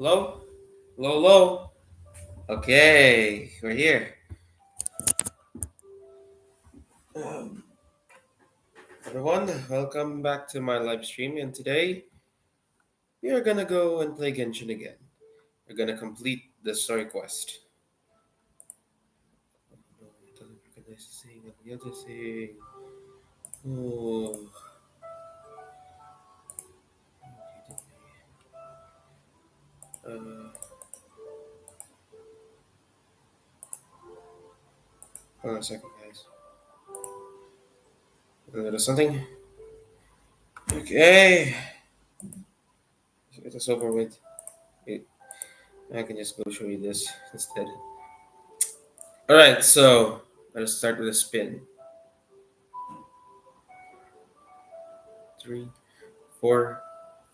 Hello? Hello, hello. Okay, we're here. Um, Everyone, welcome back to my live stream. And today, we are gonna go and play Genshin again. We're gonna complete the story quest. No, it doesn't recognize the thing and the other thing. Oh, hold on a second, guys. A little something. Okay, let's get this over with. Wait, I can just go show you this instead. All right, so let's start with a spin. 3, 4,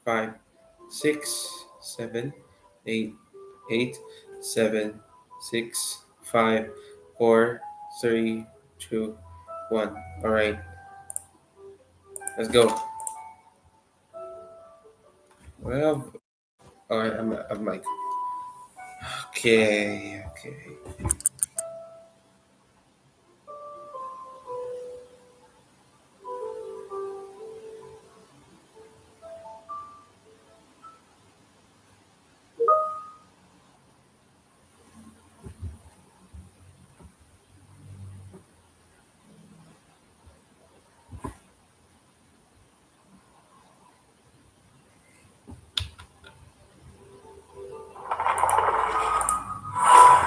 5, 6, 7, 8, 8, 7, 6, 5, 4, 3, 2, 1. Let's go. Well, all right, I'm Mike. Okay.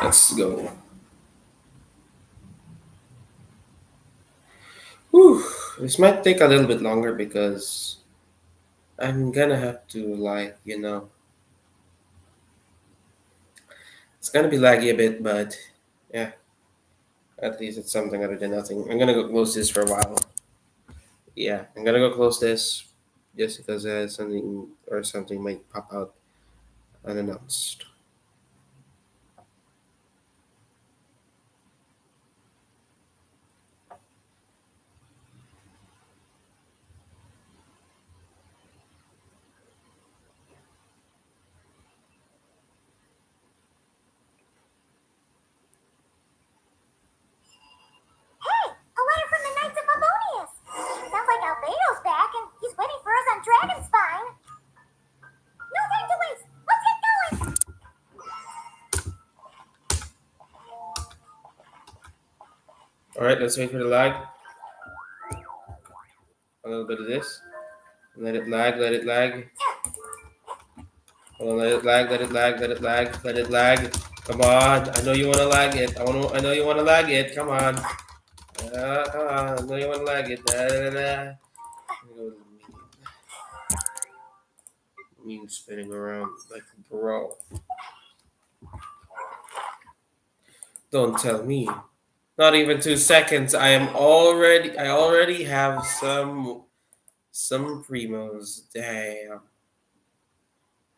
Let's go. Whew. This might take a little bit longer because I'm gonna have to it's gonna be laggy a bit, but yeah, at least it's something other than nothing. I'm gonna go close this for a while. Yeah, I'm gonna go close this just because something might pop out unannounced. Hey, a letter from the Knights of Favonius. Sounds like Albedo's back and he's waiting for us on Dragonspine. No time to waste. Let's get going. All right, let's wait for the lag. A little bit of this. Let it lag. Let it lag. Hold on, let it lag. Let it lag. Let it lag. Let it lag. Come on. I know you want to lag it. I know you want to lag it. Come on. Come on. I know you want to lag it. Da, da, da. Me spinning around like a bro. Don't tell me. Not even 2 seconds. I already have some primos. Damn.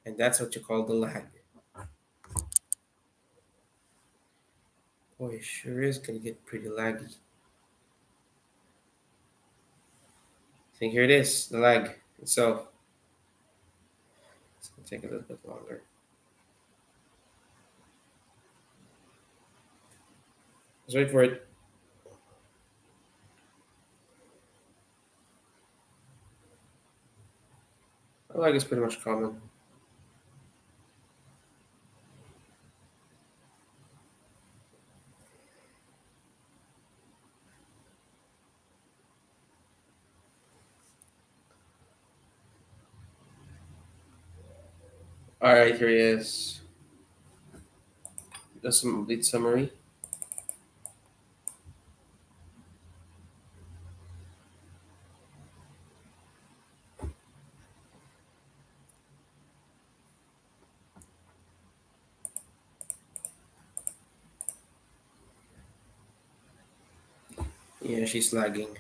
And that's what you call the lag. Boy, it sure is gonna get pretty laggy. I think here it is, the lag itself. It's gonna take a little bit longer. Let's wait for it. The lag is pretty much common. Alright, here he is. Just some complete summary. Yeah, she's lagging.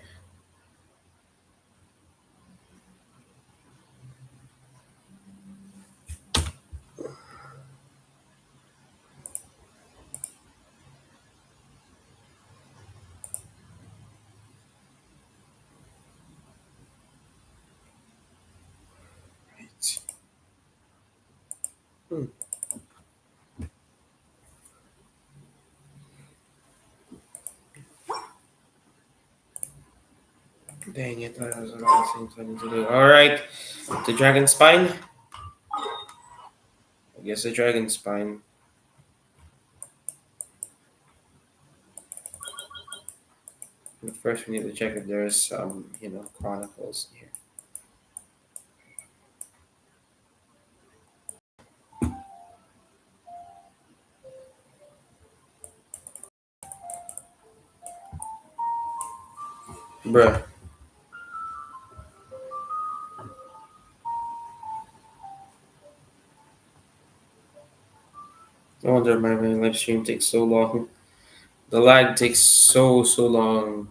Right. Dang it, that was another thing I need to do. Alright, the dragon spine. I guess the dragon spine. But first, we need to check if there's some, chronicles here. Bruh. No wonder my live stream takes so long. The lag takes so long.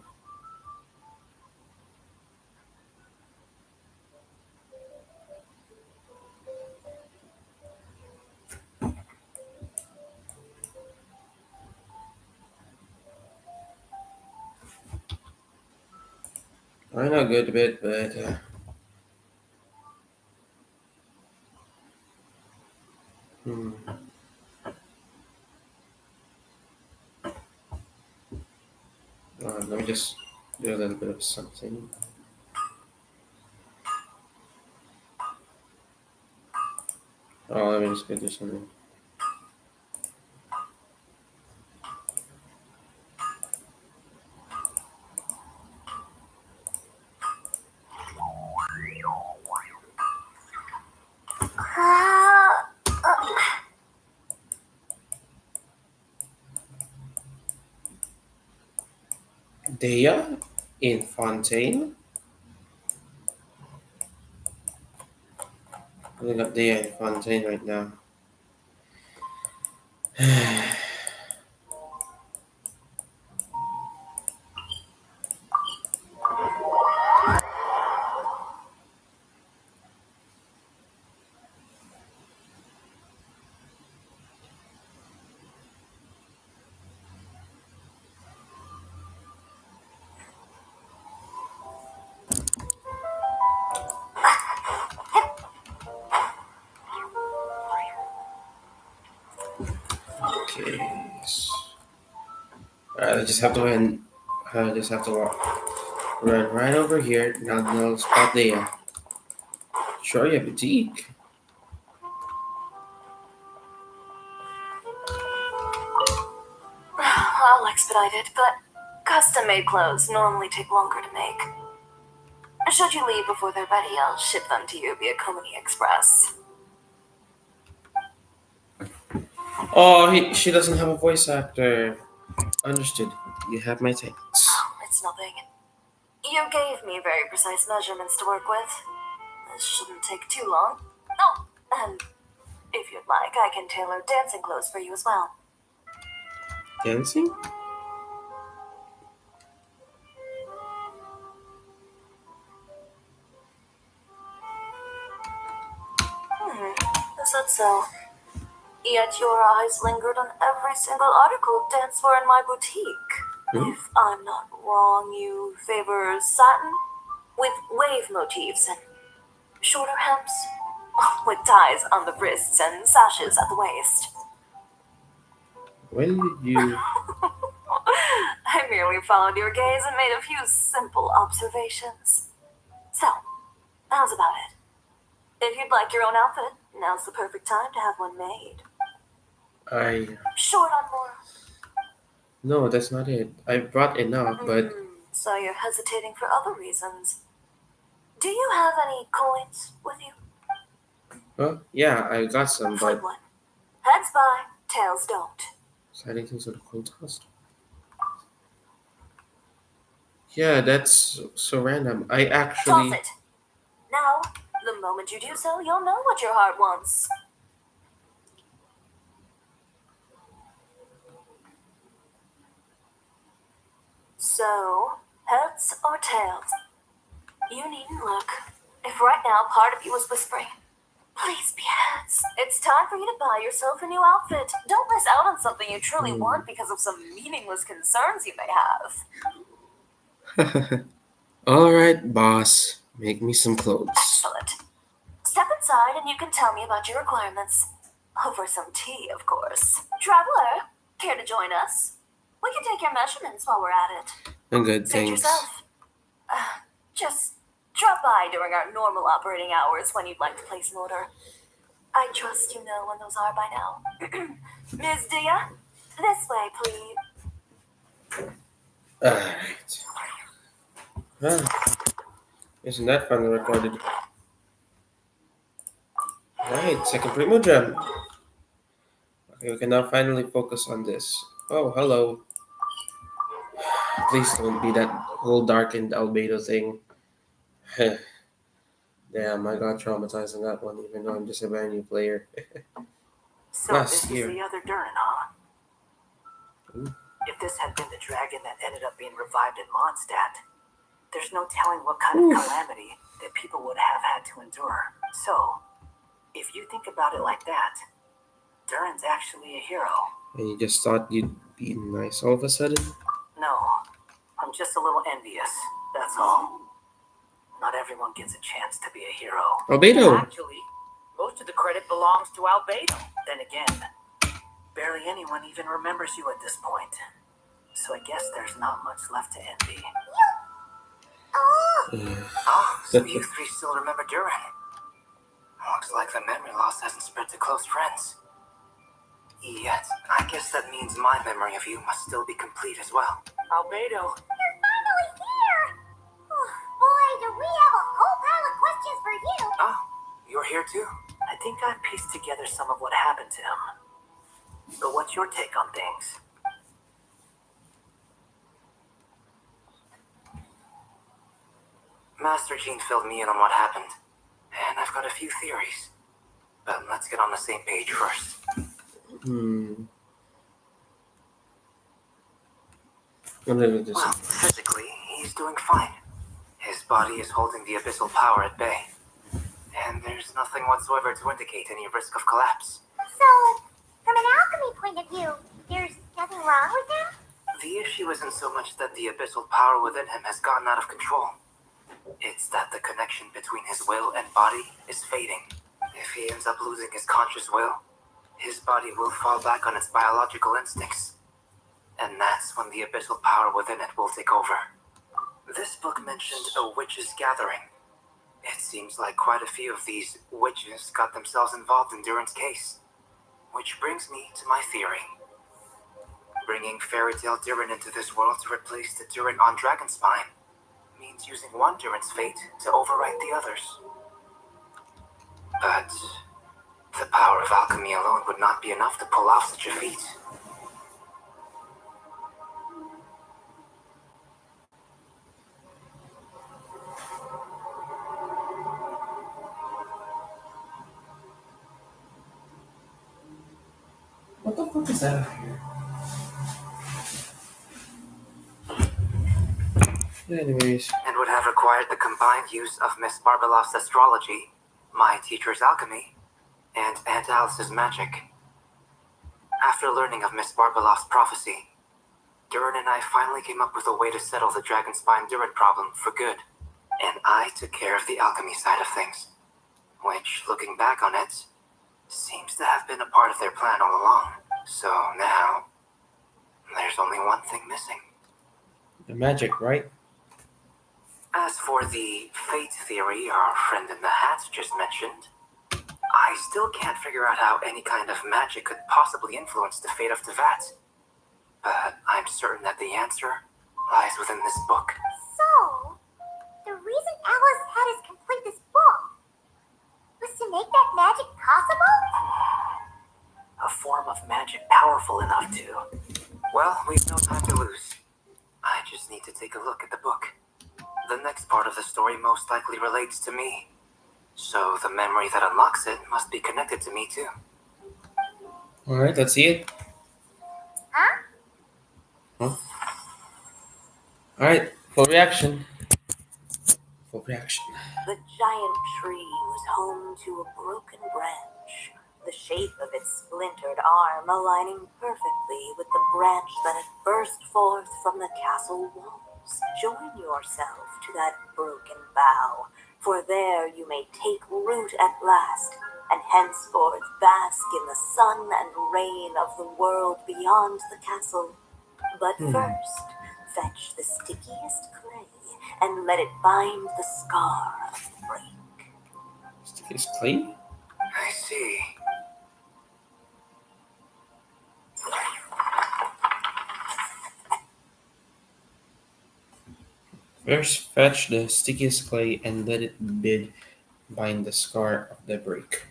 I know a good bit, but hmm. Let me just do a little bit of something. Oh, let me just go do something. Dea in Fontaine. I got Dea in Fontaine right now. Okay. Alright, I just have to run. I just have to run right over here. Now, no spot there. Sure, yeah, boutique. I'll expedite it, but custom-made clothes normally take longer to make. Should you leave before they're ready, I'll ship them to you via Komini Express. Oh, she doesn't have a voice actor. Understood. You have my thanks. Oh, it's nothing. You gave me very precise measurements to work with. This shouldn't take too long. Oh, and if you'd like, I can tailor dancing clothes for you as well. Dancing? Is that so? Yet your eyes lingered on every single article danced for in my boutique. If I'm not wrong, you favor satin with wave motifs and shorter hems with ties on the wrists and sashes at the waist. When did you? I merely followed your gaze and made a few simple observations. So, how's about it? If you'd like your own outfit, now's the perfect time to have one made. Short on more. No, that's not it. I brought enough, but. So you're hesitating for other reasons. Do you have any coins with you? Well, yeah, I got some, Flip but. one. Heads buy, tails don't. Siding things with a coin toss. Yeah, that's so random. I actually. Toss it. Now, the moment you do so, you'll know what your heart wants. So, heads or tails? You needn't look. If right now part of you was whispering, please be heads, it's time for you to buy yourself a new outfit. Don't miss out on something you truly want because of some meaningless concerns you may have. All right, boss. Make me some clothes. Excellent. Step inside and you can tell me about your requirements. Over some tea, of course. Traveler, care to join us? We can take your measurements while we're at it. I'm good, Suit thanks. yourself. Just drop by during our normal operating hours when you'd like to place an order. I trust you know when those are by now. Ms. Dia, this way, please. Alright. Isn't that finally recorded? Alright, second primo gem. Okay, we can now finally focus on this. Oh, hello. Please don't be that whole darkened albedo thing. Damn, I got traumatized on that one, even though I'm just a brand new player. So Last this year. is the other Durin, huh? Ooh. If this had been the dragon that ended up being revived in Mondstadt, there's no telling what kind of calamity that people would have had to endure. So, if you think about it like that, Durin's actually a hero. And you just thought you'd be nice all of a sudden? No, I'm just a little envious, that's all. Not everyone gets a chance to be a hero. Albedo! Actually, most of the credit belongs to Albedo. Then again, barely anyone even remembers you at this point. So I guess there's not much left to envy. Oh, So you three still remember Durin? Looks like the memory loss hasn't spread to close friends. Yet, I guess that means my memory of you must still be complete as well. Albedo. you're finally here! Oh, boy, do we have a whole pile of questions for you! Oh, you're here too? I think I've pieced together some of what happened to him. But what's your take on things? Master Jean filled me in on what happened, and I've got a few theories. But let's get on the same page first. Well, physically, he's doing fine. His body is holding the abyssal power at bay. And there's nothing whatsoever to indicate any risk of collapse. So, from an alchemy point of view, there's nothing wrong with him? The issue isn't so much that the abyssal power within him has gotten out of control. It's that the connection between his will and body is fading. If he ends up losing his conscious will, his body will fall back on its biological instincts. And that's when the abyssal power within it will take over. This book mentioned a witches' gathering. It seems like quite a few of these witches got themselves involved in Durin's case. Which brings me to my theory. Bringing Fairy Tale Durin into this world to replace the Durin on Dragonspine means using one Durin's fate to overwrite the others. But the power of alchemy alone would not be enough to pull off such a feat. What the fuck is that here? Anyways. And would have required the combined use of Miss Barbeloff's astrology, my teacher's alchemy, and Aunt Alice's magic. After learning of Miss Barbeloff's prophecy, Durin and I finally came up with a way to settle the Dragonspine Durin problem for good. And I took care of the alchemy side of things, which, looking back on it, seems to have been a part of their plan all along. So now, there's only one thing missing. The magic, right? As for the fate theory our friend in the hat just mentioned, I still can't figure out how any kind of magic could possibly influence the fate of Tevat. But I'm certain that the answer lies within this book. So, the reason Alice had us complete this book was to make that magic possible? A form of magic powerful enough to... Well, we've no time to lose. I just need to take a look at the book. The next part of the story most likely relates to me. So the memory that unlocks it must be connected to me too. Alright, let's see it. Huh? Alright, full reaction. Full reaction. The giant tree was home to a broken branch, the shape of its splintered arm aligning perfectly with the branch that had burst forth from the castle walls. Join yourself to that broken bough, for there you may take root at last, and henceforth bask in the sun and rain of the world beyond the castle. But first, fetch the stickiest clay and let it bind the scar of the break. Stickiest clay? I see. First, fetch the stickiest clay and let it bind the scar of the break.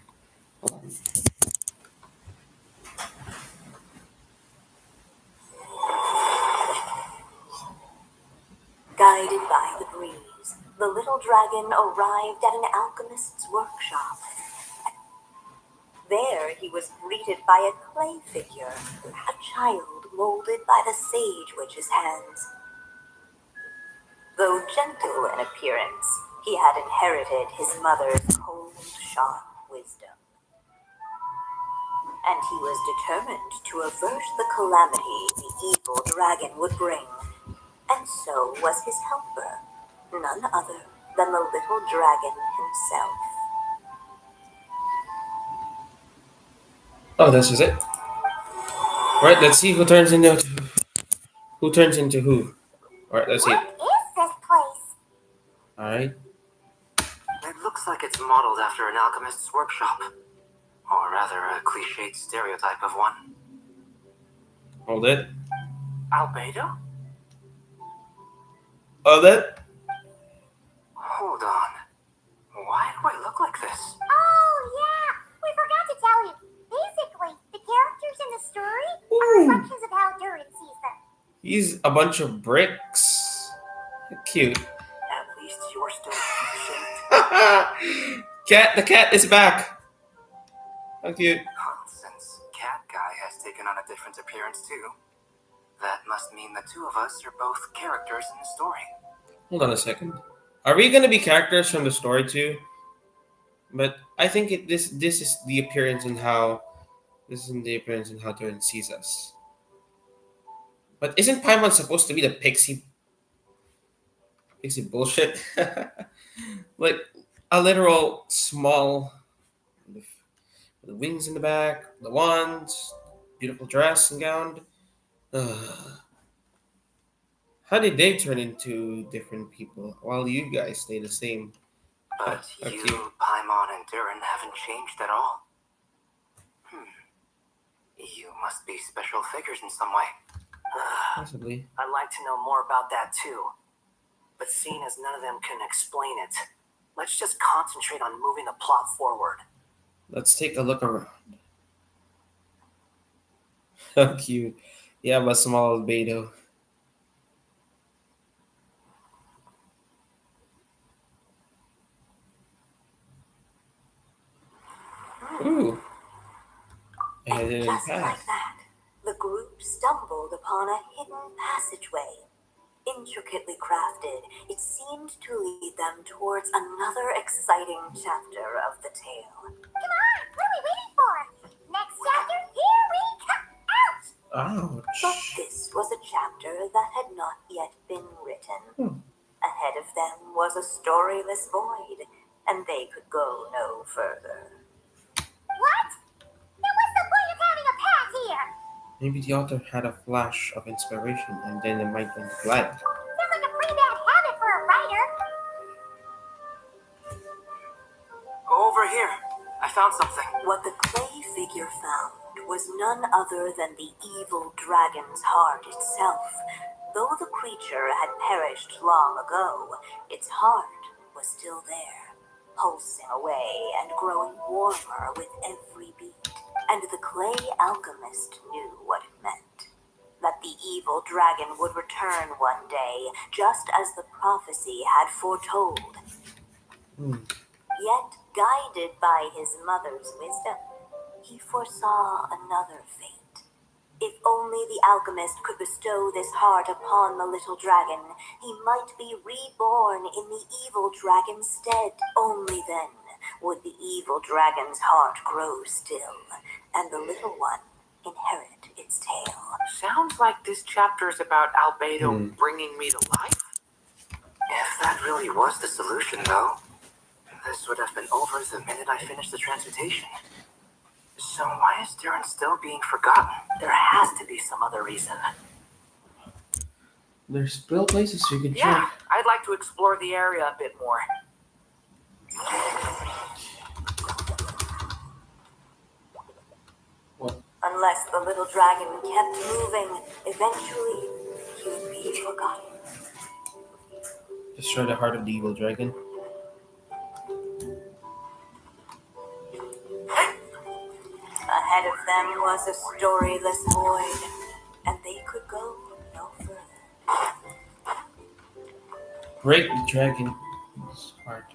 Guided by the breeze, the little dragon arrived at an alchemist's workshop. There he was greeted by a clay figure, a child molded by the sage witch's hands. Though gentle in appearance, he had inherited his mother's cold, sharp wisdom. And he was determined to avert the calamity the evil dragon would bring. And so was his helper, none other than the little dragon himself. Oh, this is it. Right, let's see who turns into who. Alright, let's see. What is this place? Alright. It looks like it's modeled after an alchemist's workshop. Or rather, a cliched stereotype of one. Hold it. Albedo? Hold it. Hold on. Why do I look like this? Oh, yeah. We forgot to tell you. Basically, the characters in the story are Ooh. reflections of how Durin sees them. He's a bunch of bricks. Cute. At least you're still shaped. The cat is back. How cute. Since Cat Guy has taken on a different appearance too, that must mean the two of us are both characters in the story. Hold on a second. Are we gonna be characters from the story too? But I think this is the appearance and how Durin sees us. But isn't Paimon supposed to be the pixie bullshit? Like a literal small with the wings in the back, the wands, beautiful dress and gown. How did they turn into different people while you guys stay the same? But How you, cute. Paimon, and Durin haven't changed at all. You must be special figures in some way. Possibly. I'd like to know more about that too. But seeing as none of them can explain it, let's just concentrate on moving the plot forward. Let's take a look around. How cute. You have a small Beto. Ooh. I And didn't just pass. like that, the group stumbled upon a hidden passageway. Intricately crafted, it seemed to lead them towards another exciting chapter of the tale. Come on, what are we waiting for? Next chapter, here we come out! But Ouch. this was a chapter that had not yet been written. Ahead of them was a storyless void, and they could go no further. What? Then what's the point of having a path here? Maybe the author had a flash of inspiration and then the mic went blank. Sounds like a pretty bad habit for a writer. Over here, I found something. What the clay figure found was none other than the evil dragon's heart itself. Though the creature had perished long ago, its heart was still there, pulsing away and growing warmer with every beat. And the clay alchemist knew what it meant. That the evil dragon would return one day, just as the prophecy had foretold. Yet, guided by his mother's wisdom, he foresaw another fate. If only the alchemist could bestow this heart upon the little dragon, he might be reborn in the evil dragon's stead. Only then would the evil dragon's heart grow still, and the little one inherit its tale. Sounds like this chapter is about Albedo bringing me to life. If that really was the solution, though, this would have been over the minute I finished the transmutation. So why is Durin still being forgotten? There has to be some other reason. There's still places you can Yeah, check. I'd like to explore the area a bit more. What? Unless the little dragon kept moving, eventually he would be forgotten. Destroy the heart of the evil dragon. Ahead of them was a storyless void, and they could go no further. Break the dragon's heart.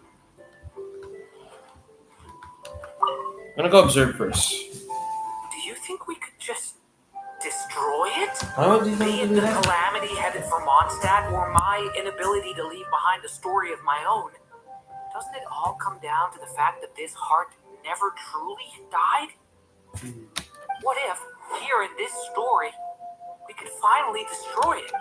I'm gonna go observe first. Do you think we could just destroy it? How do you Be want to it do the that? calamity headed for Mondstadt or my inability to leave behind a story of my own, doesn't it all come down to the fact that this heart never truly died? What if, here in this story, we could finally destroy it?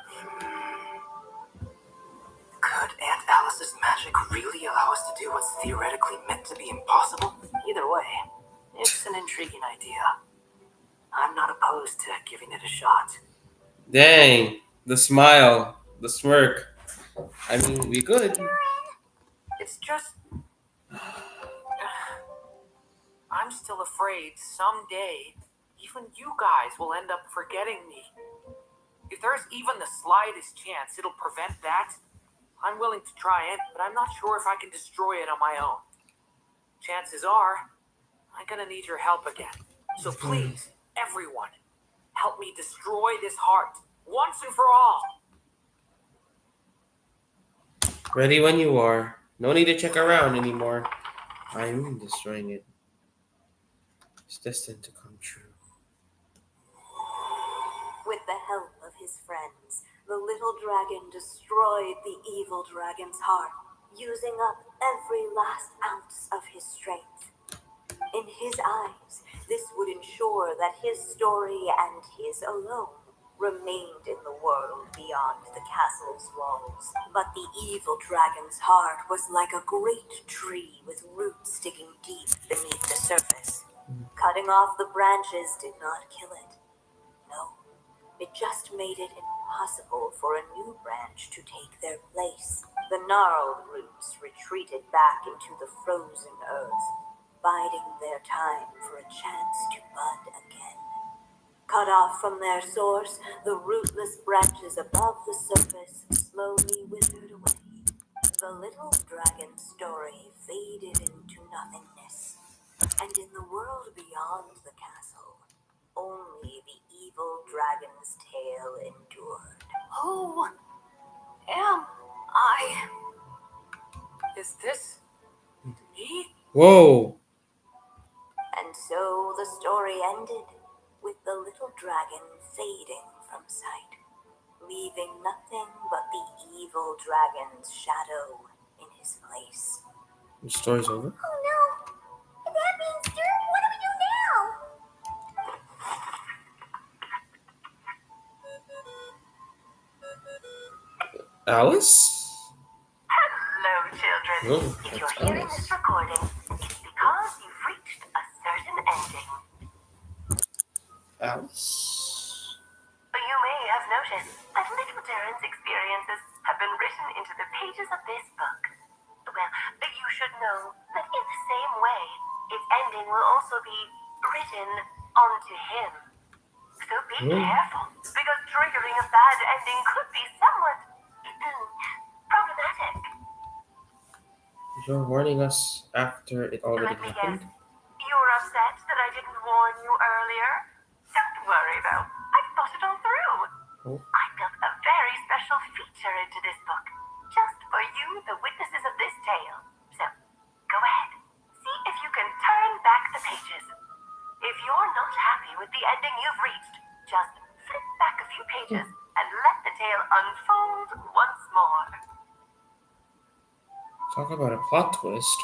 Could Aunt Alice's magic really allow us to do what's theoretically meant to be impossible? Either way, it's an intriguing idea. I'm not opposed to giving it a shot. Dang, the smile, the smirk. I mean, we could. It's just. I'm still afraid someday, even you guys will end up forgetting me. If there's even the slightest chance it'll prevent that, I'm willing to try it, but I'm not sure if I can destroy it on my own. Chances are, I'm gonna need your help again. So please, everyone, help me destroy this heart, once and for all. Ready when you are. No need to check around anymore. I'm destroying it. It's destined to come true. With the help of his friends, the little dragon destroyed the evil dragon's heart, using up every last ounce of his strength. In his eyes, this would ensure that his story and his alone remained in the world beyond the castle's walls. But the evil dragon's heart was like a great tree with roots sticking deep beneath the surface. Cutting off the branches did not kill it. No, it just made it impossible for a new branch to take their place. The gnarled roots retreated back into the frozen earth, biding their time for a chance to bud again. Cut off from their source, the rootless branches above the surface slowly withered away. The little dragon's story faded into nothingness, and in the world beyond the castle, only the evil dragon's tale endured. Who am I? Is this me? Whoa! And so the story ended, with the little dragon fading from sight, leaving nothing but the evil dragon's shadow in his place. The story's over. Oh no! That means, Durin, what do we do now? Alice? Hello, children. Oh, If that's you're hearing Alice. this recording, it's because you've reached a certain ending. Alice? You may have noticed that little Durin's experiences have been written into the pages of this book. Well, you should know that in the same way, its ending will also be written onto him. So be careful, because triggering a bad ending could be somewhat problematic. You're warning us after it already Let me happened? guess. You were upset that I didn't warn you earlier? Don't worry, though. I've thought it all through. Oh. I built a very special feature into this book, just for you, the witnesses of this tale. So, go ahead. See if you can turn back the pages. If you're not happy with the ending you've reached, just flip back a few pages and let the tale unfold once more. Talk about a plot twist.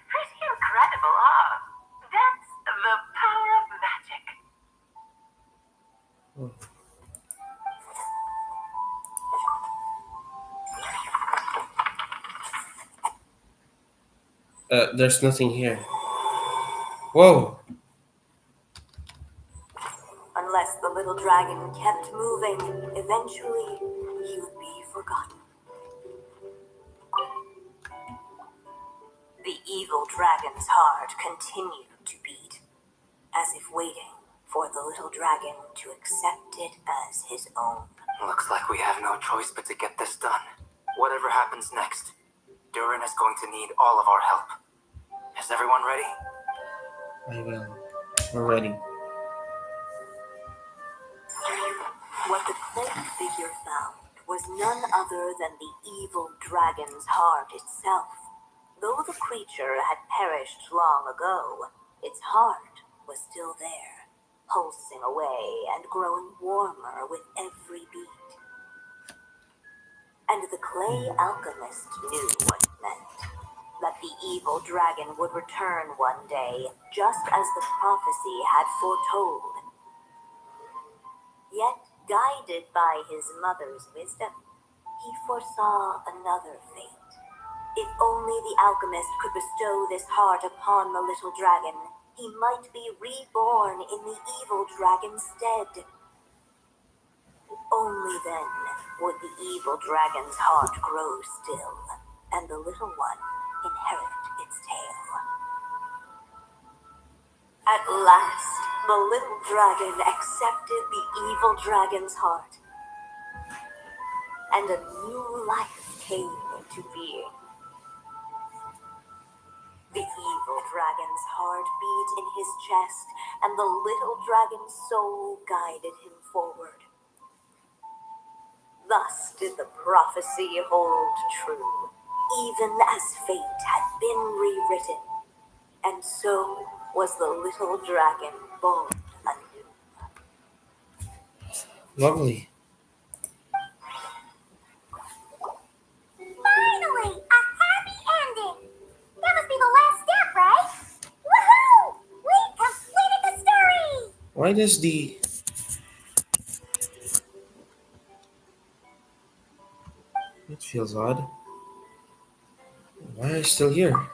Pretty incredible, huh? That's the power of magic. There's nothing here. Whoa! Unless the little dragon kept moving, eventually he would be forgotten. The evil dragon's heart continued to beat, as if waiting for the little dragon to accept it as his own. Looks like we have no choice but to get this done. Whatever happens next, Durin is going to need all of our help. Is everyone ready? I will. We're ready. What the clay figure found was none other than the evil dragon's heart itself. Though the creature had perished long ago, its heart was still there, pulsing away and growing warmer with every beat. And the clay alchemist knew what it meant. That the evil dragon would return one day, just as the prophecy had foretold. Yet, guided by his mother's wisdom, he foresaw another fate. If only the alchemist could bestow this heart upon the little dragon, he might be reborn in the evil dragon's stead. Only then would the evil dragon's heart grow still, and the little one inherit its tale. At last, the little dragon accepted the evil dragon's heart, and a new life came into being. The evil dragon's heart beat in his chest, and the little dragon's soul guided him forward. Thus did the prophecy hold true, even as fate had been rewritten, and so was the little dragon born anew. Lovely. Finally, a happy ending. That must be the last step, right? Woohoo! We completed the story. Why does the... It feels odd. Why are you still here? Born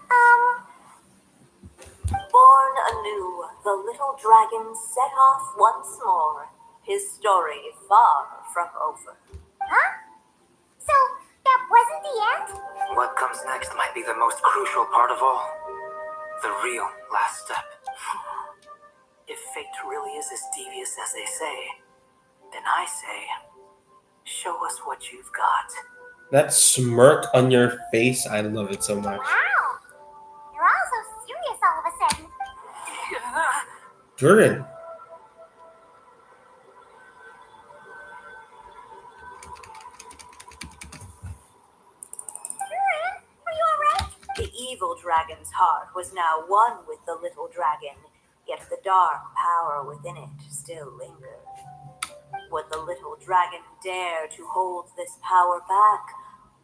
anew, the little dragon set off once more, his story far from over. Huh? So that wasn't the end? What comes next might be the most crucial part of all. The real last step. If fate really is as devious as they say, then I say, show us what you've got. That smirk on your face, I love it so much. Wow. You're all so serious all of a sudden. Durin. Durin, are you alright? The evil dragon's heart was now one with the little dragon, yet the dark power within it still lingered. Would the little dragon dare to hold this power back,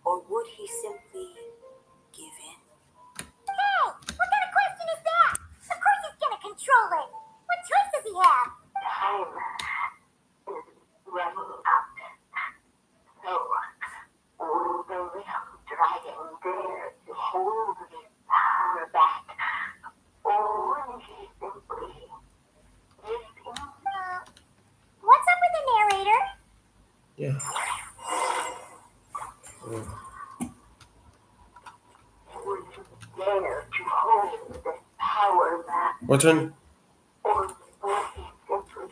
or would he simply give in? Hey, what kind of question is that? Of course he's gonna control it. What choice does he have? Time is running out. So, will the little dragon dare to hold his power back, or will he simply give in? What's up with the narrator? Yeah. Will he dare to hold this power back, What turn? or will he simply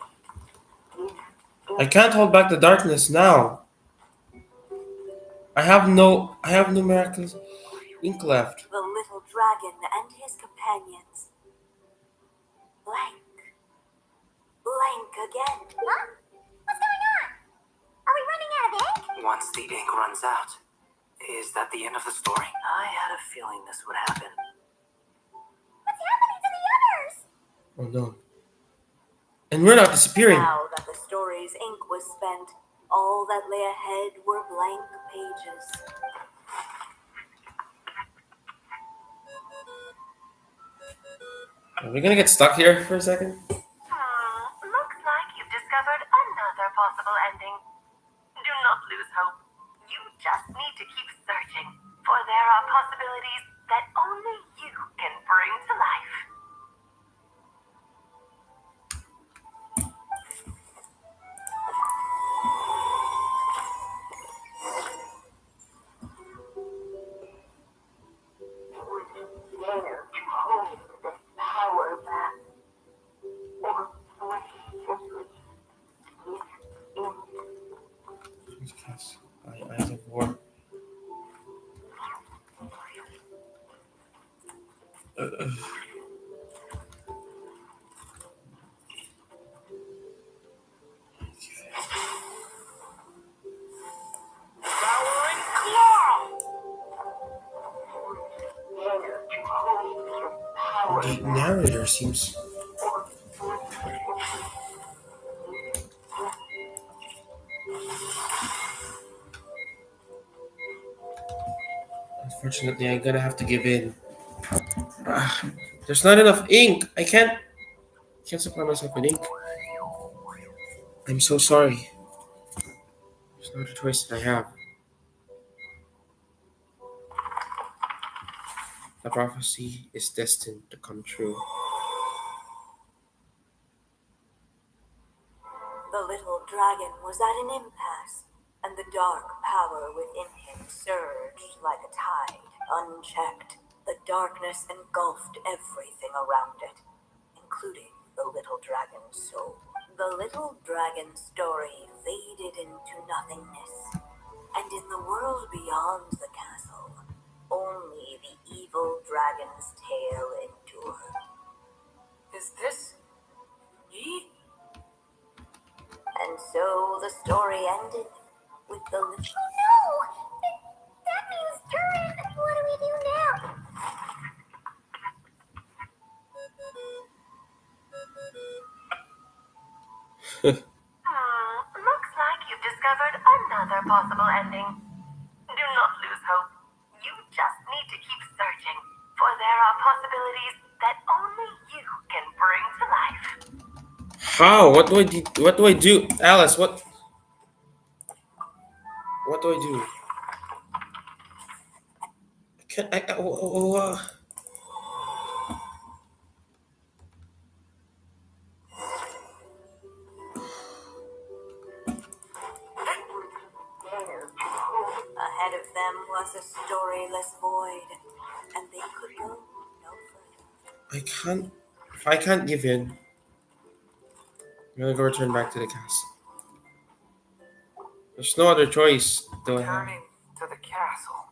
give in? I can't hold back the darkness now. I have no miraculous ink left. The little dragon and his companions blank again. Huh? What's going on? Are we running out of ink? Once the ink runs out, is that the end of the story? I had a feeling this would happen. What's happening to the others? Oh no. And we're not disappearing. Now that the story's ink was spent, all that lay ahead were blank pages. Are we gonna get stuck here for a second? Looks like you've discovered another possible ending. Do not lose hope. You just need to keep searching, for there are possibilities that only you can bring to life. Eyes of War. Devouring claw! The narrator seems. Unfortunately, I'm gonna have to give in. Ah, there's not enough ink. I can't supply myself with ink. I'm so sorry. There's no other choice that I have. The prophecy is destined to come true. The little dragon was at an impasse, and the dark power within him surged like a tide. Unchecked, the darkness engulfed everything around it, including the little dragon's soul. The little dragon's story faded into nothingness, and in the world beyond the castle, only the evil dragon's tale endured. Is this me? And so the story ended with the little. Oh no! That means Durin! What do we do now? Looks like you've discovered another possible ending. Do not lose hope. You just need to keep searching, for there are possibilities that only you can bring to life. How? What do I do? What do I do, Alice? What? What do I do? I can't. Ahead of them was a storyless void, and they could go no further. I can't. If I can't give in, I'm gonna go return back to the castle. There's no other choice, do I have? Returning to the castle.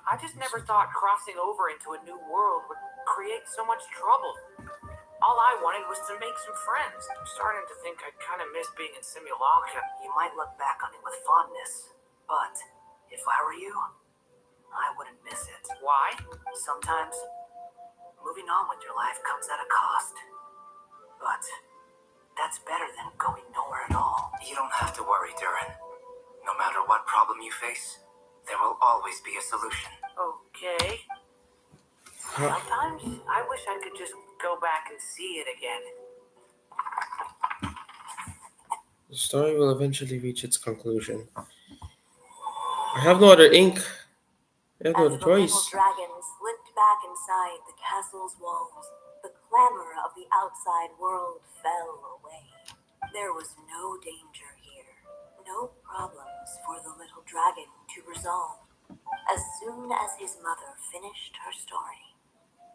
I just never thought crossing over into a new world would create so much trouble. All I wanted was to make some friends. I'm starting to think I kind of miss being in Simulacra. You might look back on it with fondness, but if I were you, I wouldn't miss it. Why? Sometimes, moving on with your life comes at a cost. But that's better than going nowhere at all. You don't have to worry, Durin. No matter what problem you face, there will always be a solution. Okay. Sometimes I wish I could just go back and see it again. The story will eventually reach its conclusion. I have no other ink. I have no As other the little choice. dragon slipped back inside the castle's walls, the clamor of the outside world fell away. There was no danger here, no problems for the little dragon to resolve. As soon as his mother finished her story,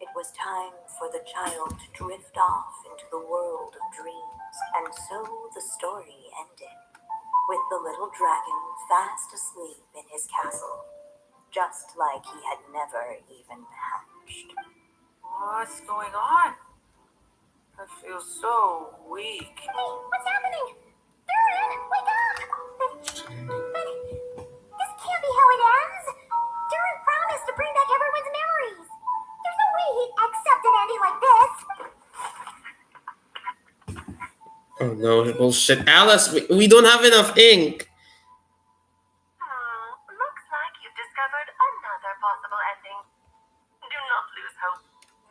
it was time for the child to drift off into the world of dreams, and so the story ended, with the little dragon fast asleep in his castle, just like he had never even hatched. What's going on? I feel so weak. What's happening? Durin, wake up! But this can't be how it ends. Durin promised to bring back everyone's memories. There's no way he'd accept an ending like this. Oh no, bullshit. Alice, we don't have enough ink. Looks like you've discovered another possible ending. Do not lose hope.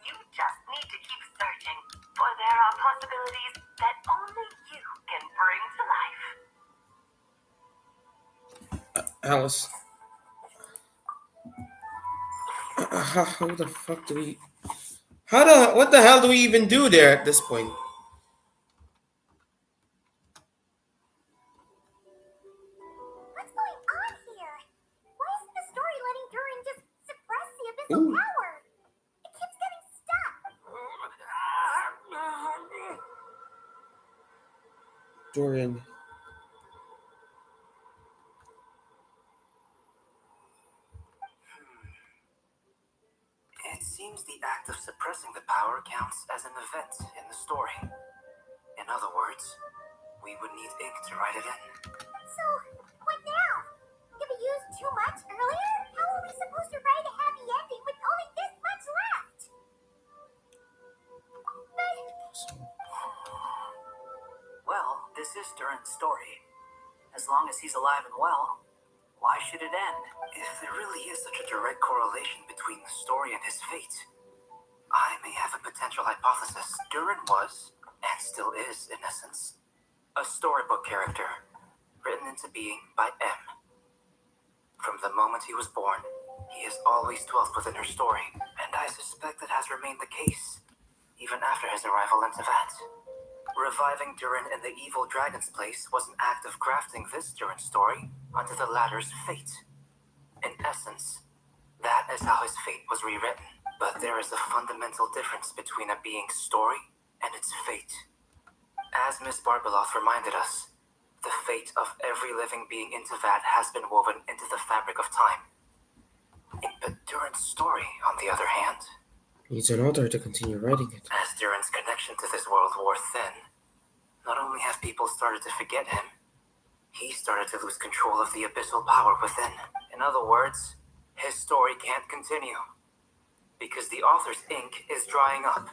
You just need to keep searching, for there are possibilities that only you can bring to life. Alice. How the fuck do we... What the hell do we even do there at this point? What's going on here? Why isn't the story letting Durin just suppress the abyssal Ooh. power? It keeps getting stuck. Durin. seems the act of suppressing the power counts as an event in the story. In other words, we would need ink to write it in. So, what now? Did we use too much earlier? How are we supposed to write a happy ending with only this much left? Well, this is Durin's story. As long as he's alive and well, why should it end? If there really is such a direct correlation between the story and his fate, I may have a potential hypothesis. Durin was, and still is in essence, a storybook character, written into being by M. From the moment he was born, he has always dwelt within her story, and I suspect it has remained the case, even after his arrival into Vat. Reviving Durin in the evil dragon's place was an act of grafting this Durin story onto the latter's fate. In essence, that is how his fate was rewritten. But there is a fundamental difference between a being's story and its fate. As Miss Barbeloth reminded us, the fate of every living being in Vat has been woven into the fabric of time. But Durin's story, on the other hand, Needs an author to continue writing it. as Durin's connection to this world wore thin, not only have people started to forget him, he started to lose control of the abyssal power within. In other words, his story can't continue, because the author's ink is drying up.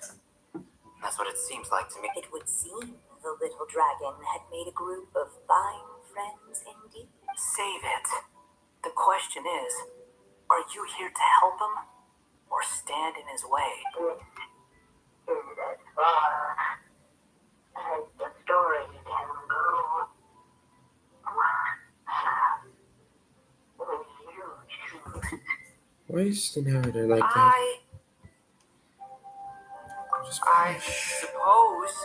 That's what it seems like to me. It would seem the little dragon had made a group of fine friends indeed. Save it. The question is, are you here to help him or stand in his way? Is as far as the story can go. Will you choose? Why is the narrator like that? I suppose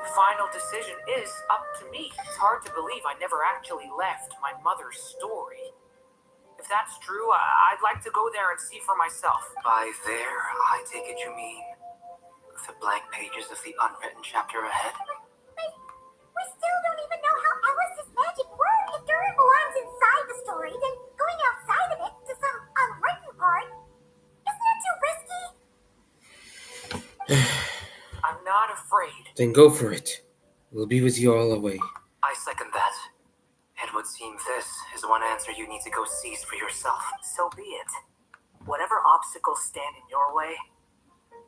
the final decision is up to me. It's hard to believe I never actually left my mother's story. If that's true, I'd like to go there and see for myself. By there, I take it you mean the blank pages of the unwritten chapter ahead? We still don't even know how Alice's magic works. If Durin belongs inside the story, then going outside of it to some unwritten part, isn't that too risky? I'm not afraid. Then go for it. We'll be with you all the way. I second that. It would seem this is one answer you need to go seize for yourself. So be it. Whatever obstacles stand in your way,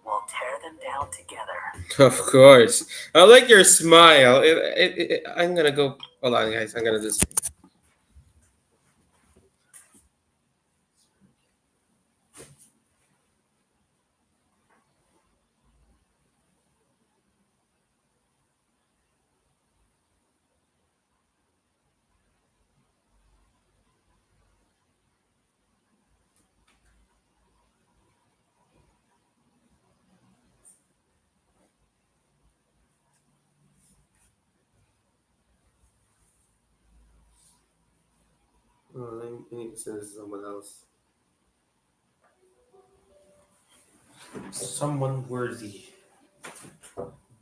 we'll tear them down together. Of course. I like your smile. I'm gonna go. Hold on, guys. I'm gonna just. I need to send this to someone else. Someone worthy.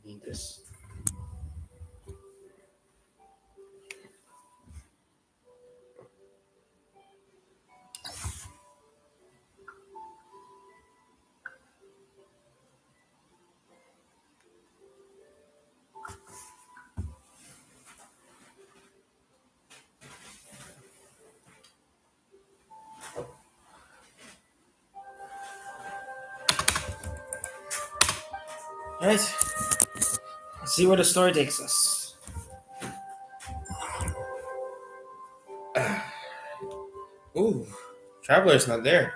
Need this. Alright. Let's see where the story takes us. Ooh. Traveler's not there.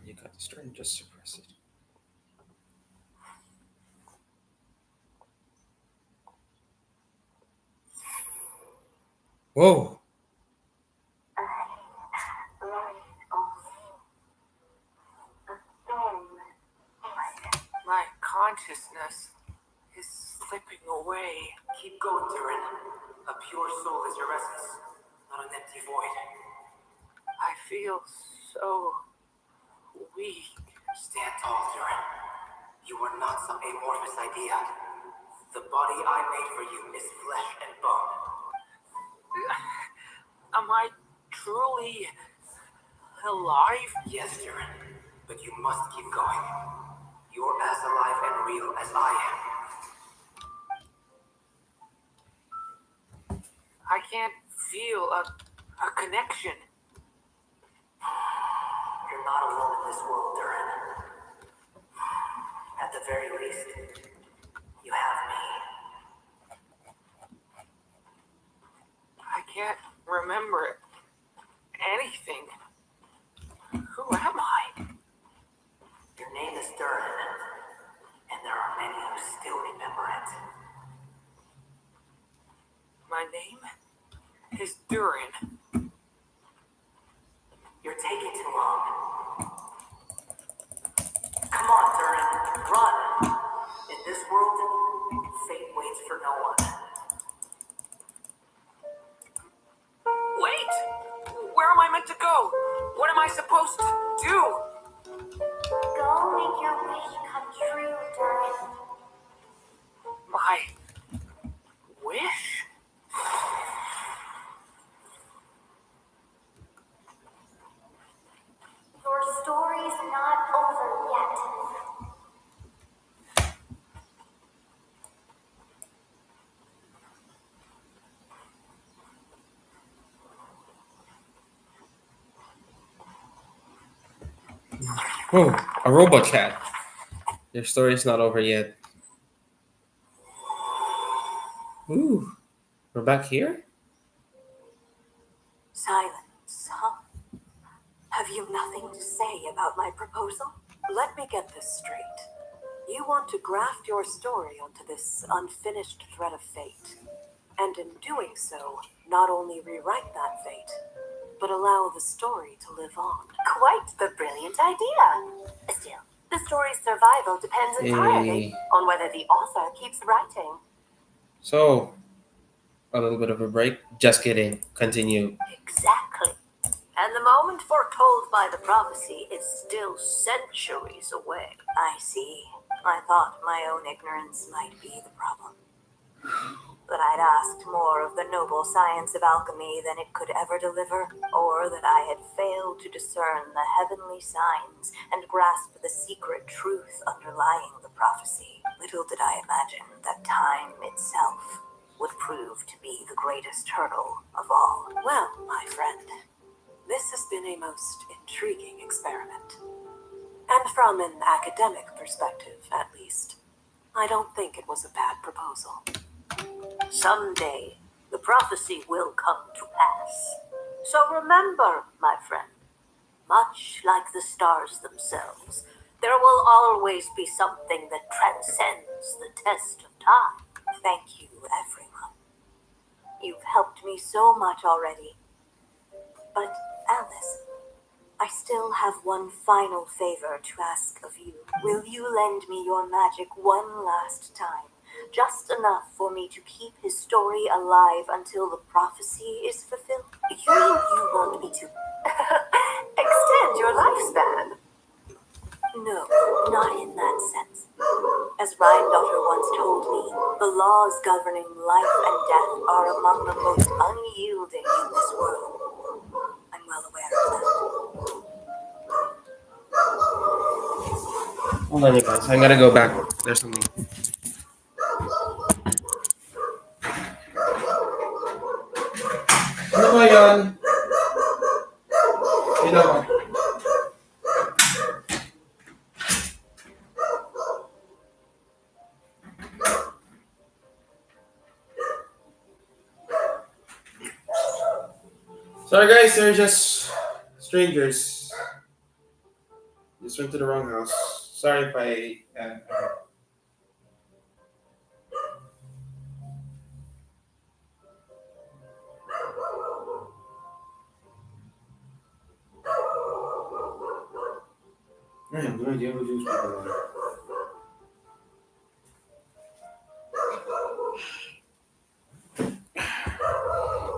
You got the string, just suppress it. Whoa! My consciousness is slipping away. Keep going, Durin. A pure soul is your essence, not an empty void. I feel so weak. Stand tall, Durin. You are not some amorphous idea. The body I made for you is flesh and bone. Am I truly alive? Yes, Durin, but you must keep going. You're as alive and real as I am. I can't feel a connection. You're not alone in this world, Durin. At the very least, you have me. I can't remember anything. Who am I? Your name is Durin, and there are many who still remember it. My name is Durin. You're taking too long. Come on, Durin, run! In this world, fate waits for no one. Wait! Where am I meant to go? What am I supposed to do? Go make your wish come true, Durin. My wish? Your story's not over yet. Whoa! A robot cat. Your story's not over yet. Ooh, we're back here. Silence, huh? Have you nothing to say about my proposal? Let me get this straight. You want to graft your story onto this unfinished thread of fate, and in doing so, not only rewrite that fate, but allow the story to live on. Quite the brilliant idea. Still, the story's survival depends entirely Hey. on whether the author keeps writing. So, a little bit of a break. Just kidding. Continue. Exactly. And the moment foretold by the prophecy is still centuries away. I see. I thought my own ignorance might be the problem. That I'd asked more of the noble science of alchemy than it could ever deliver, or that I had failed to discern the heavenly signs and grasp the secret truth underlying the prophecy. Little did I imagine that time itself would prove to be the greatest hurdle of all. Well, my friend, this has been a most intriguing experiment. And from an academic perspective, at least, I don't think it was a bad proposal. Someday, the prophecy will come to pass. So remember, my friend, much like the stars themselves, there will always be something that transcends the test of time. Thank you, everyone. You've helped me so much already. But, Alice, I still have one final favor to ask of you. Will you lend me your magic one last time? Just enough for me to keep his story alive until the prophecy is fulfilled? You mean you want me to extend your lifespan? No, not in that sense. As Rhine-Daughter once told me, the laws governing life and death are among the most unyielding in this world. I'm well aware of that. Hold on, you guys. I gotta go back. There's something. Ano ba yan? Sino ba? Sorry guys, they're just strangers. Just went to the wrong house. Sorry if I. I have no idea who these people are.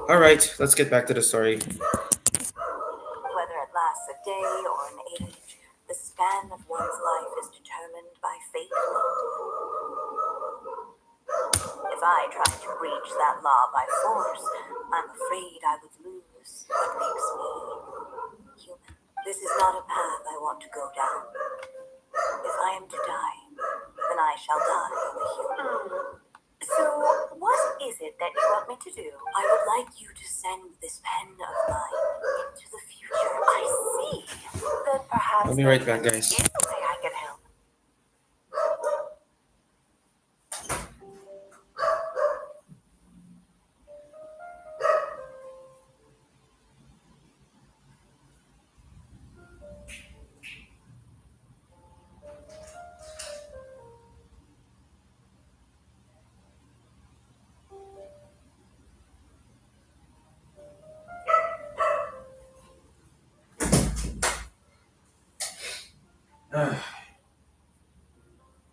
All right, let's get back to the story. Whether it lasts a day or an age, the span of one's life is determined by fate alone. If I tried to breach that law by force, I'm afraid I would lose what makes me human. This is not a path I want to go down. If I am to die, then I shall die a human. So, what is it that you want me to do? I would like you to send this pen of mine into the future. I see. Then perhaps I'll be right back, guys. is a way I can help.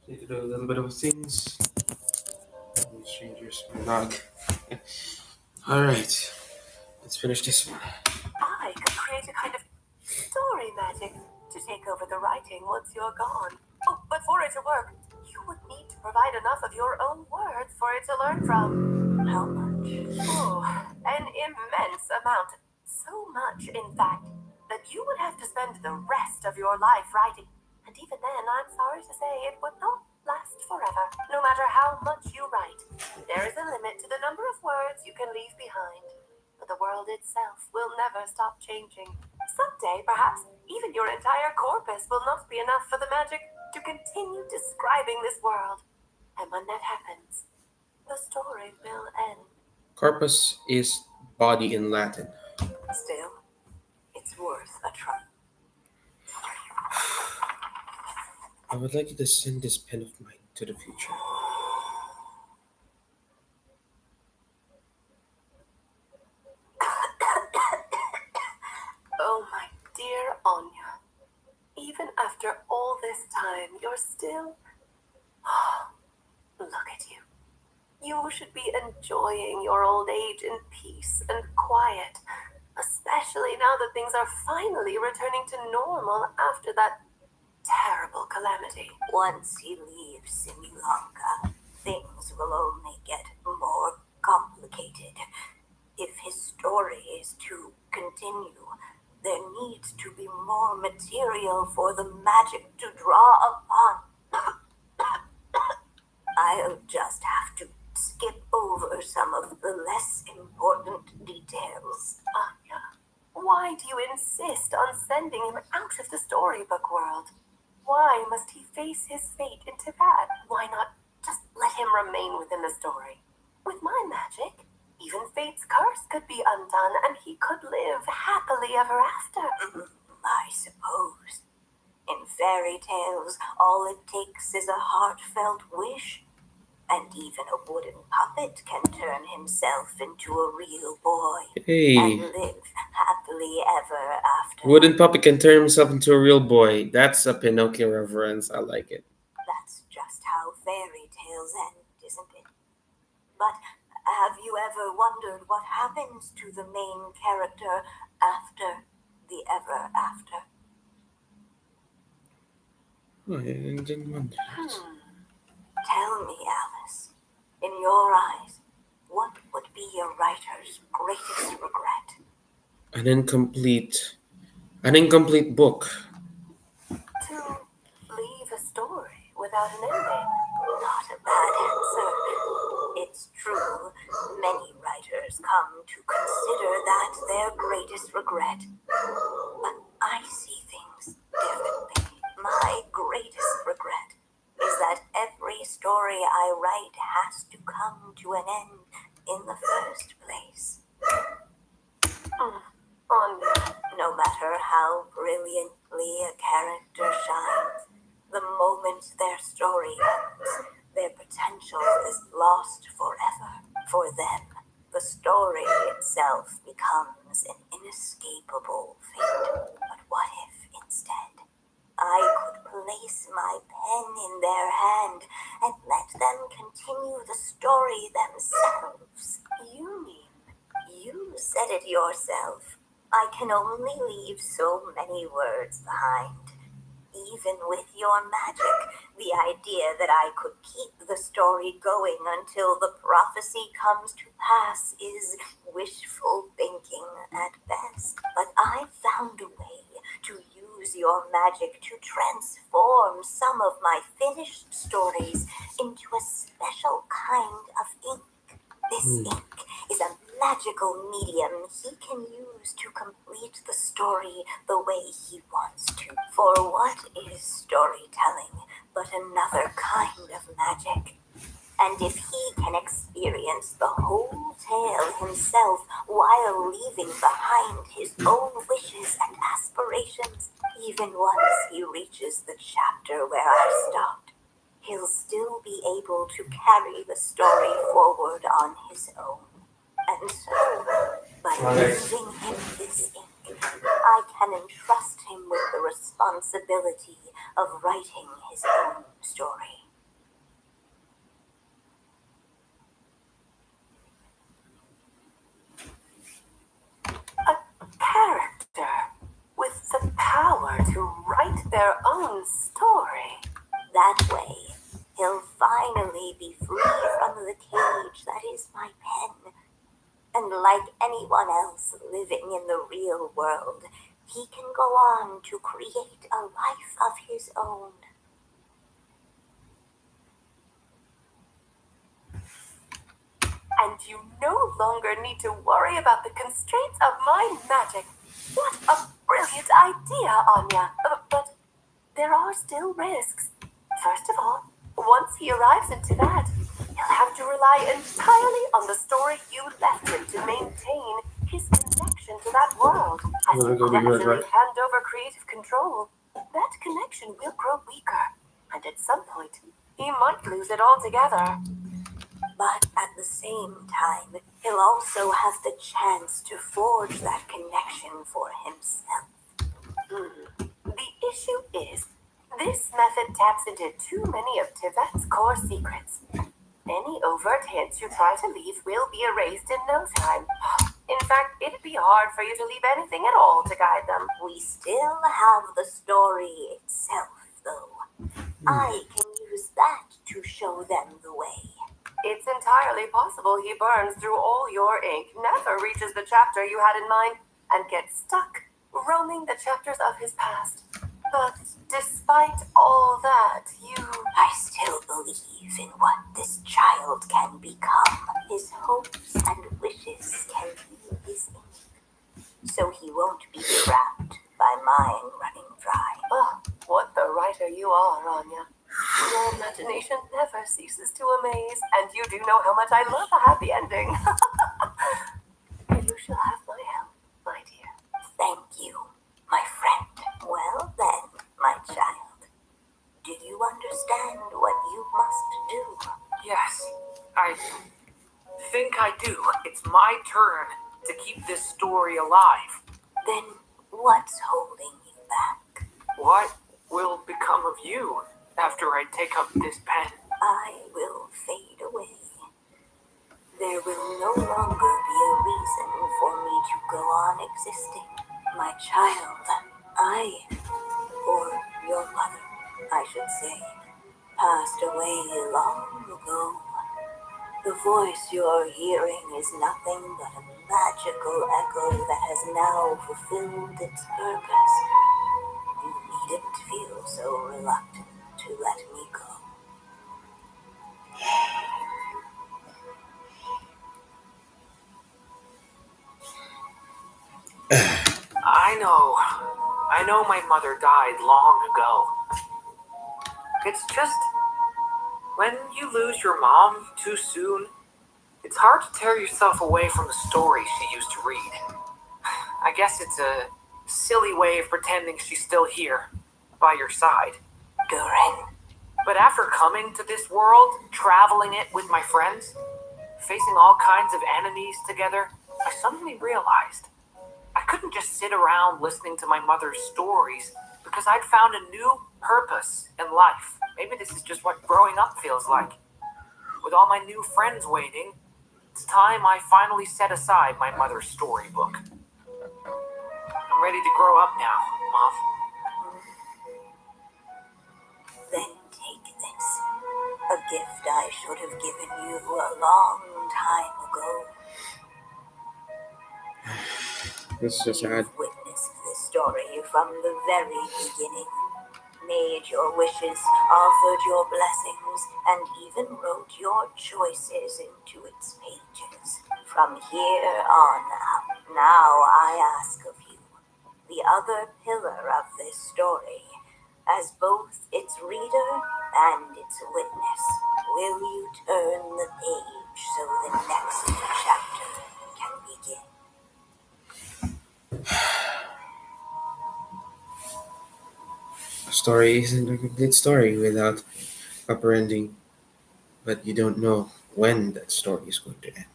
Need to do a little bit of things. Strangers, my dog. All right, let's finish this one. I could create a kind of story magic to take over the writing once you're gone. Oh, but for it to work, you would need to provide enough of your own words for it to learn from. How much? Oh, an immense amount. So much, in fact, that you would have to spend the rest of your life writing. And even then, I'm sorry to say, it would not last forever, no matter how much you write. There is a limit to the number of words you can leave behind. But the world itself will never stop changing. Someday, perhaps, even your entire corpus will not be enough for the magic to continue describing this world. And when that happens, the story will end. Corpus is body in Latin. Still, it's worth a try. I would like you to send this pen of mine to the future. Oh, my dear Anya. Even after all this time, you're still... Look at you. You should be enjoying your old age in peace and quiet, especially now that things are finally returning to normal after that terrible calamity. Once he leaves Sri-Lanka, things will only get more complicated. If his story is to continue, there needs to be more material for the magic to draw upon. I'll just have to skip over some of the less important details. Anya, why do you insist on sending him out of the storybook world? Why must he face his fate into that? Why not just let him remain within the story? With my magic, even fate's curse could be undone and he could live happily ever after. I suppose. In fairy tales, all it takes is a heartfelt wish. And even a wooden puppet can turn himself into a real boy and Hey, live happily ever after. wooden puppet can turn himself into a real boy. That's a Pinocchio reference. I like it. That's just how fairy tales end, isn't it? But have you ever wondered what happens to the main character after the ever after? Oh, I didn't wonder that. Tell me, Alice, in your eyes, what would be a writer's greatest regret? An incomplete book. To leave a story without an ending. Not a bad answer. It's true, many writers come to consider that their greatest regret. But I see things differently. My greatest regret is that every story I write has to come to an end in the first place. No matter how brilliantly a character the story themselves. You mean? You said it yourself. I can only leave so many words behind. Even with your magic, the idea that I could keep the story going until the prophecy comes to pass is wishful thinking at best. But I found a way to use your magic to transform some of my finished stories into a special kind of ink. This ink is a magical medium he can use to complete the story the way he wants to. For what is storytelling but another kind of magic? And if he can experience the whole tale himself while leaving behind his own wishes and aspirations, even once he reaches the chapter where I stopped, he'll still be able to carry the story forward on his own. And so, by giving him this ink, I can entrust him with the responsibility of writing his own story. A character with the power to write their own story. That way, he'll finally be free from the cage that is my pen. And like anyone else living in the real world, he can go on to create a life of his own. And you no longer need to worry about the constraints of my magic. What a brilliant idea, Anya. But there are still risks. First of all, once he arrives in Tibet, he'll have to rely entirely on the story you left him to maintain his connection to that world. As you gradually hand over creative control, that connection will grow weaker, and at some point, he might lose it altogether. But at the same time, he'll also have the chance to forge that connection for himself. The issue is, this method taps into too many of Tibet's core secrets. Any overt hints you try to leave will be erased in no time. In fact, it'd be hard for you to leave anything at all to guide them. We still have the story itself, though. I can use that to show them the way. It's entirely possible he burns through all your ink, never reaches the chapter you had in mind, and gets stuck roaming the chapters of his past. But despite all that, I still believe in what this child can become. His hopes and wishes can be his ink, so he won't be trapped by mine running dry. Oh, what the writer you are, Anya. Your imagination never ceases to amaze, and you do know how much I love a happy ending. You shall have my help, my dear. Thank you, my friend. Well then, my child, do you understand what you must do? Yes, I think I do. It's my turn to keep this story alive. Then what's holding you back? What will become of you after I take up this pen? I will fade away. There will no longer be a reason for me to go on existing. My child, or your mother, I should say, passed away long ago. The voice you're hearing is nothing but a magical echo that has now fulfilled its purpose. You needn't feel so reluctant to let me go. I know my mother died long ago. It's just, when you lose your mom too soon, it's hard to tear yourself away from the stories she used to read. I guess it's a silly way of pretending she's still here, by your side. Durin. But after coming to this world, traveling it with my friends, facing all kinds of enemies together, I suddenly realized I couldn't just sit around listening to my mother's stories because I'd found a new purpose in life. Maybe this is just what growing up feels like. With with all my new friends waiting, it's time I finally set aside my mother's storybook. I'm ready to grow up now, Mom. Then take this. A gift I should have given you a long time ago. This is so sad. You've witnessed this story from the very beginning. Made your wishes, offered your blessings, and even wrote your choices into its pages. From here on out, now I ask of you, the other pillar of this story, as both its reader and its witness, will you turn the page so the next chapter can begin? A story isn't a complete story without proper ending, but you don't know when that story is going to end.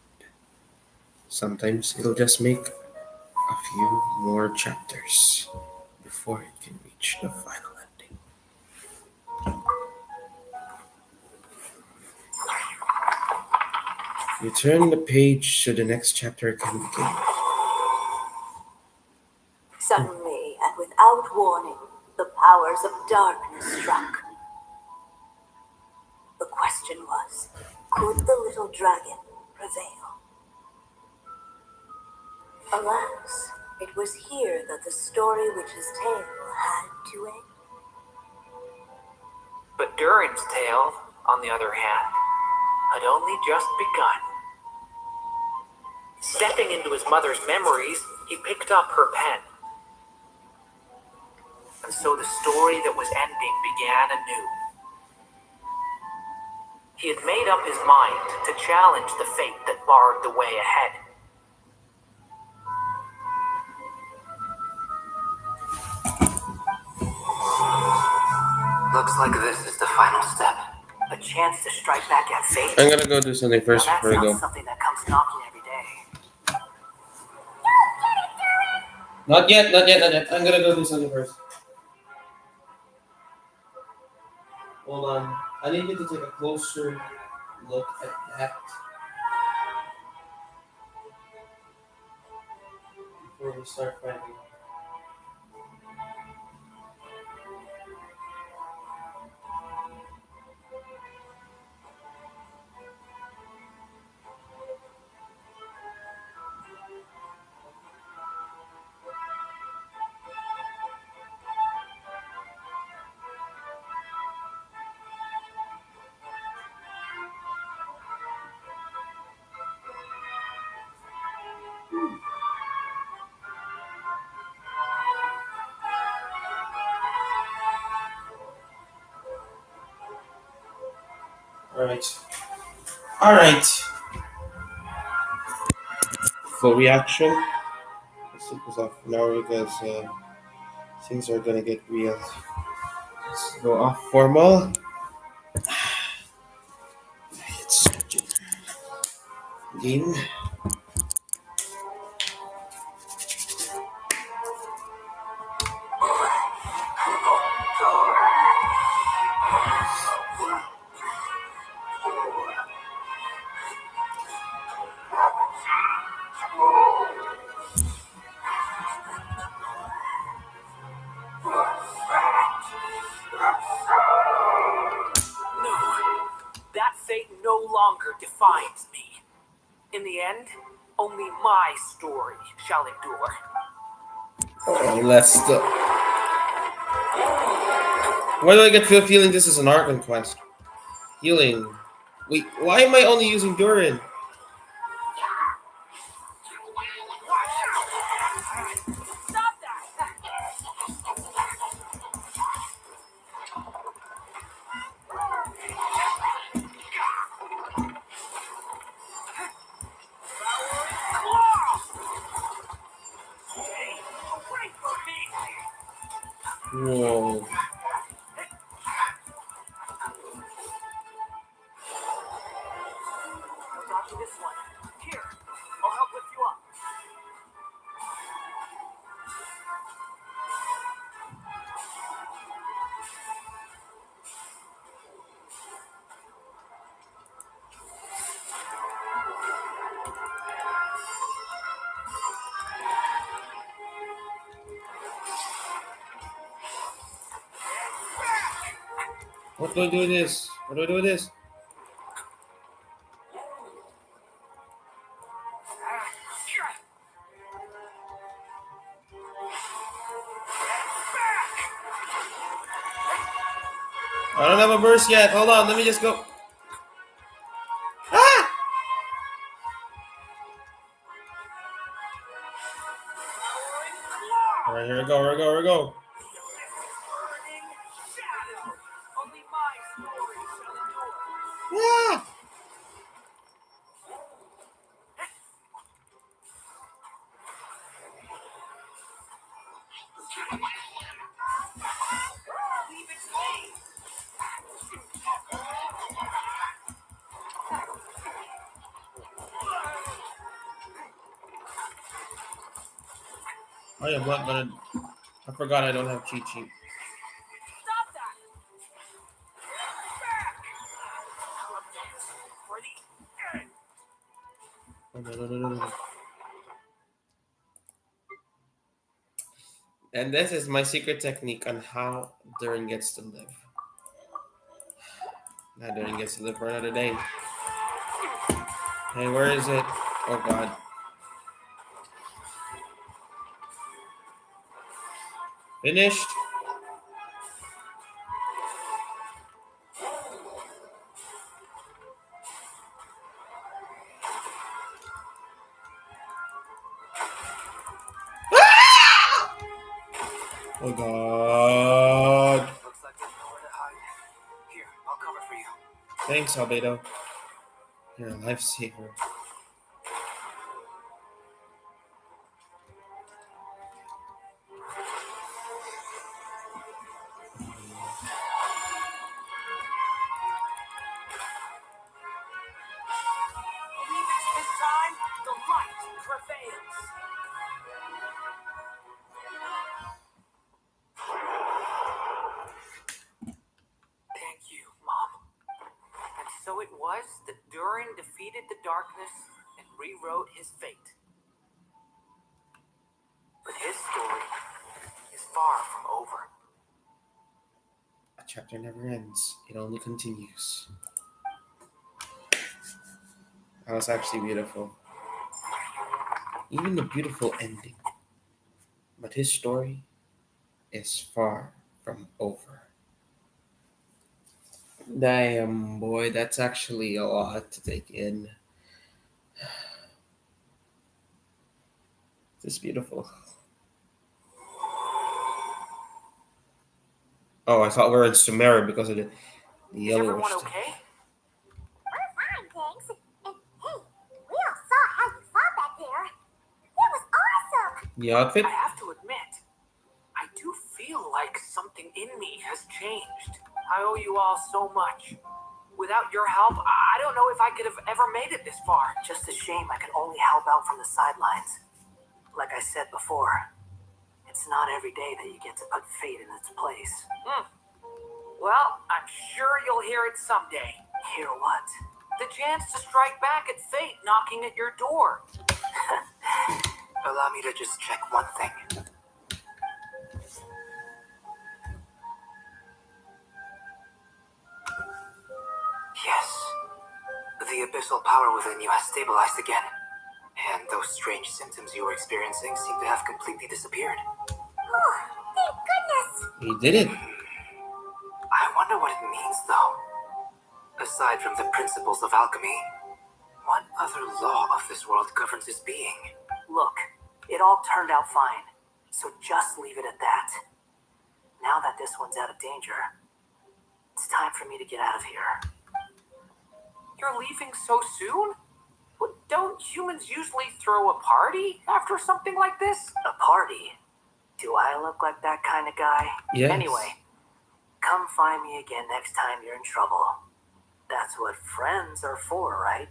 Sometimes it'll just make a few more chapters before it can reach the final ending. You turn the page so the next chapter can begin. Suddenly, and without warning, the powers of darkness struck. The question was, could the little dragon prevail? Alas, it was here that the story witch's tale had to end. But Durin's tale, on the other hand, had only just begun. Stepping into his mother's memories, he picked up her pen. And so the story that was ending began anew. He had made up his mind to challenge the fate that barred the way ahead. Looks like this is the final step. A chance to strike back at fate. I'm gonna go do something Now first that before we sounds go. something that comes knocking every day. Not yet, not yet, not yet. I'm gonna go do something first. Hold on. I need you to take a closer look at that before we start fighting. Alright. Alright. Full reaction. Let's take this off now because things are gonna get real. Let's go off formal. It's game. No, that fate no longer defines me. In the end, only my story shall endure. Let's go. Why do I get the feeling this is an Arkham quest? Healing. Wait, why am I only using Durin? Stop that! Wait for me! Whoa. What do I do with this? What do I do with this? I don't have a burst yet. Hold on, let me just go. Ah! Alright, here we go, here we go, here we go. Burning shadow. Only my story shall endure. Ah! Leave it to me. I am not gonna. I forgot I don't have cheat sheet. Stop that. Back. For the end. Oh, no. And this is my secret technique on how Durin gets to live. Now Durin gets to live for another day. Hey, where is it? Oh God. Finished. Oh God. Looks like there's nowhere to hide. Here, I'll cover for you. Thanks, Albedo. You're a lifesaver. This time, the light prevails. Thank you, Mom. And so it was that Durin defeated the darkness and rewrote his fate. But his story is far from over. A chapter never ends. It only continues. That was actually beautiful. Even the beautiful ending. But his story is far from over. Damn, boy, that's actually a lot to take in. This is beautiful. Oh, I thought we were in Sumeria because of the Is yellowish everyone stuff. okay? We're fine, thanks. And hey, we all saw how you fought back there. It was awesome. The outfit? I have to admit, I do feel like something in me has changed. I owe you all so much. Without your help, I don't know if I could have ever made it this far. Just a shame I could only help out from the sidelines. Like I said before, it's not every day that you get to put fate in its place. Well, I'm sure you'll hear it someday. Hear what? The chance to strike back at fate knocking at your door. Allow me to just check one thing. Yes. The abyssal power within you has stabilized again. And those strange symptoms you were experiencing seem to have completely disappeared. Oh, thank goodness. He did it. I wonder what it means, though. Aside from the principles of alchemy, what other law of this world governs his being? Look, it all turned out fine, so just leave it at that. Now that this one's out of danger, it's time for me to get out of here. You're leaving so soon? Well, don't humans usually throw a party after something like this? A party? Do I look like that kind of guy? Yes. Anyway, come find me again next time you're in trouble. That's what friends are for, right?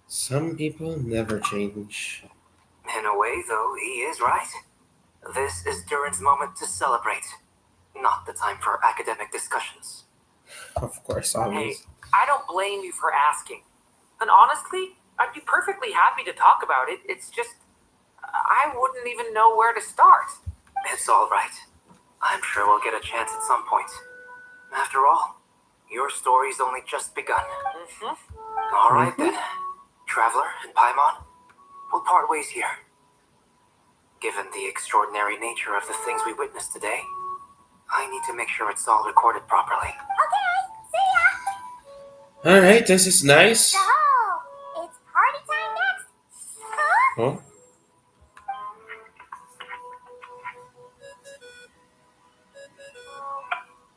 Some people never change. In a way, though, he is right. This is Durin's moment to celebrate, not the time for academic discussions. Of course, Hey, always. I don't blame you for asking. And honestly, I'd be perfectly happy to talk about it. It's just, I wouldn't even know where to start. It's all right. I'm sure we'll get a chance at some point. After all, your story's only just begun. Mm-hmm. Alright then, Traveler and Paimon, we'll part ways here. Given the extraordinary nature of the things we witnessed today, I need to make sure it's all recorded properly. Okay, see ya! Alright, this is nice. So, it's party time next. Huh? Oh.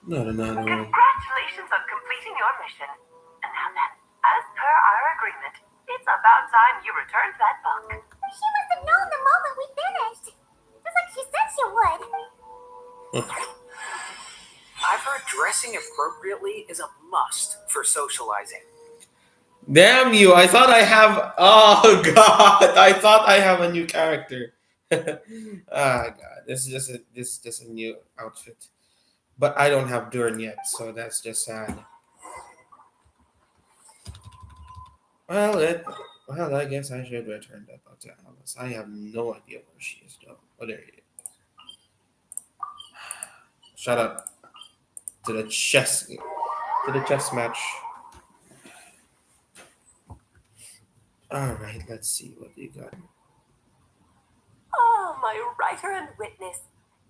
Not another one. Congratulations on completing your mission. And now then, as per our agreement, it's about time you returned that book. She must have known the moment we finished. Just like she said she would. I've heard dressing appropriately is a must for socializing. Damn you! I thought I have. Oh god! I thought I have a new character. Ah god! This is just a new outfit, but I don't have Durin yet, so that's just sad. Well, I guess I should return that book to Alice. I have no idea where she is though. Oh, there he is. Shut up. To the chess match. All right, let's see what you got. Oh, my writer and witness.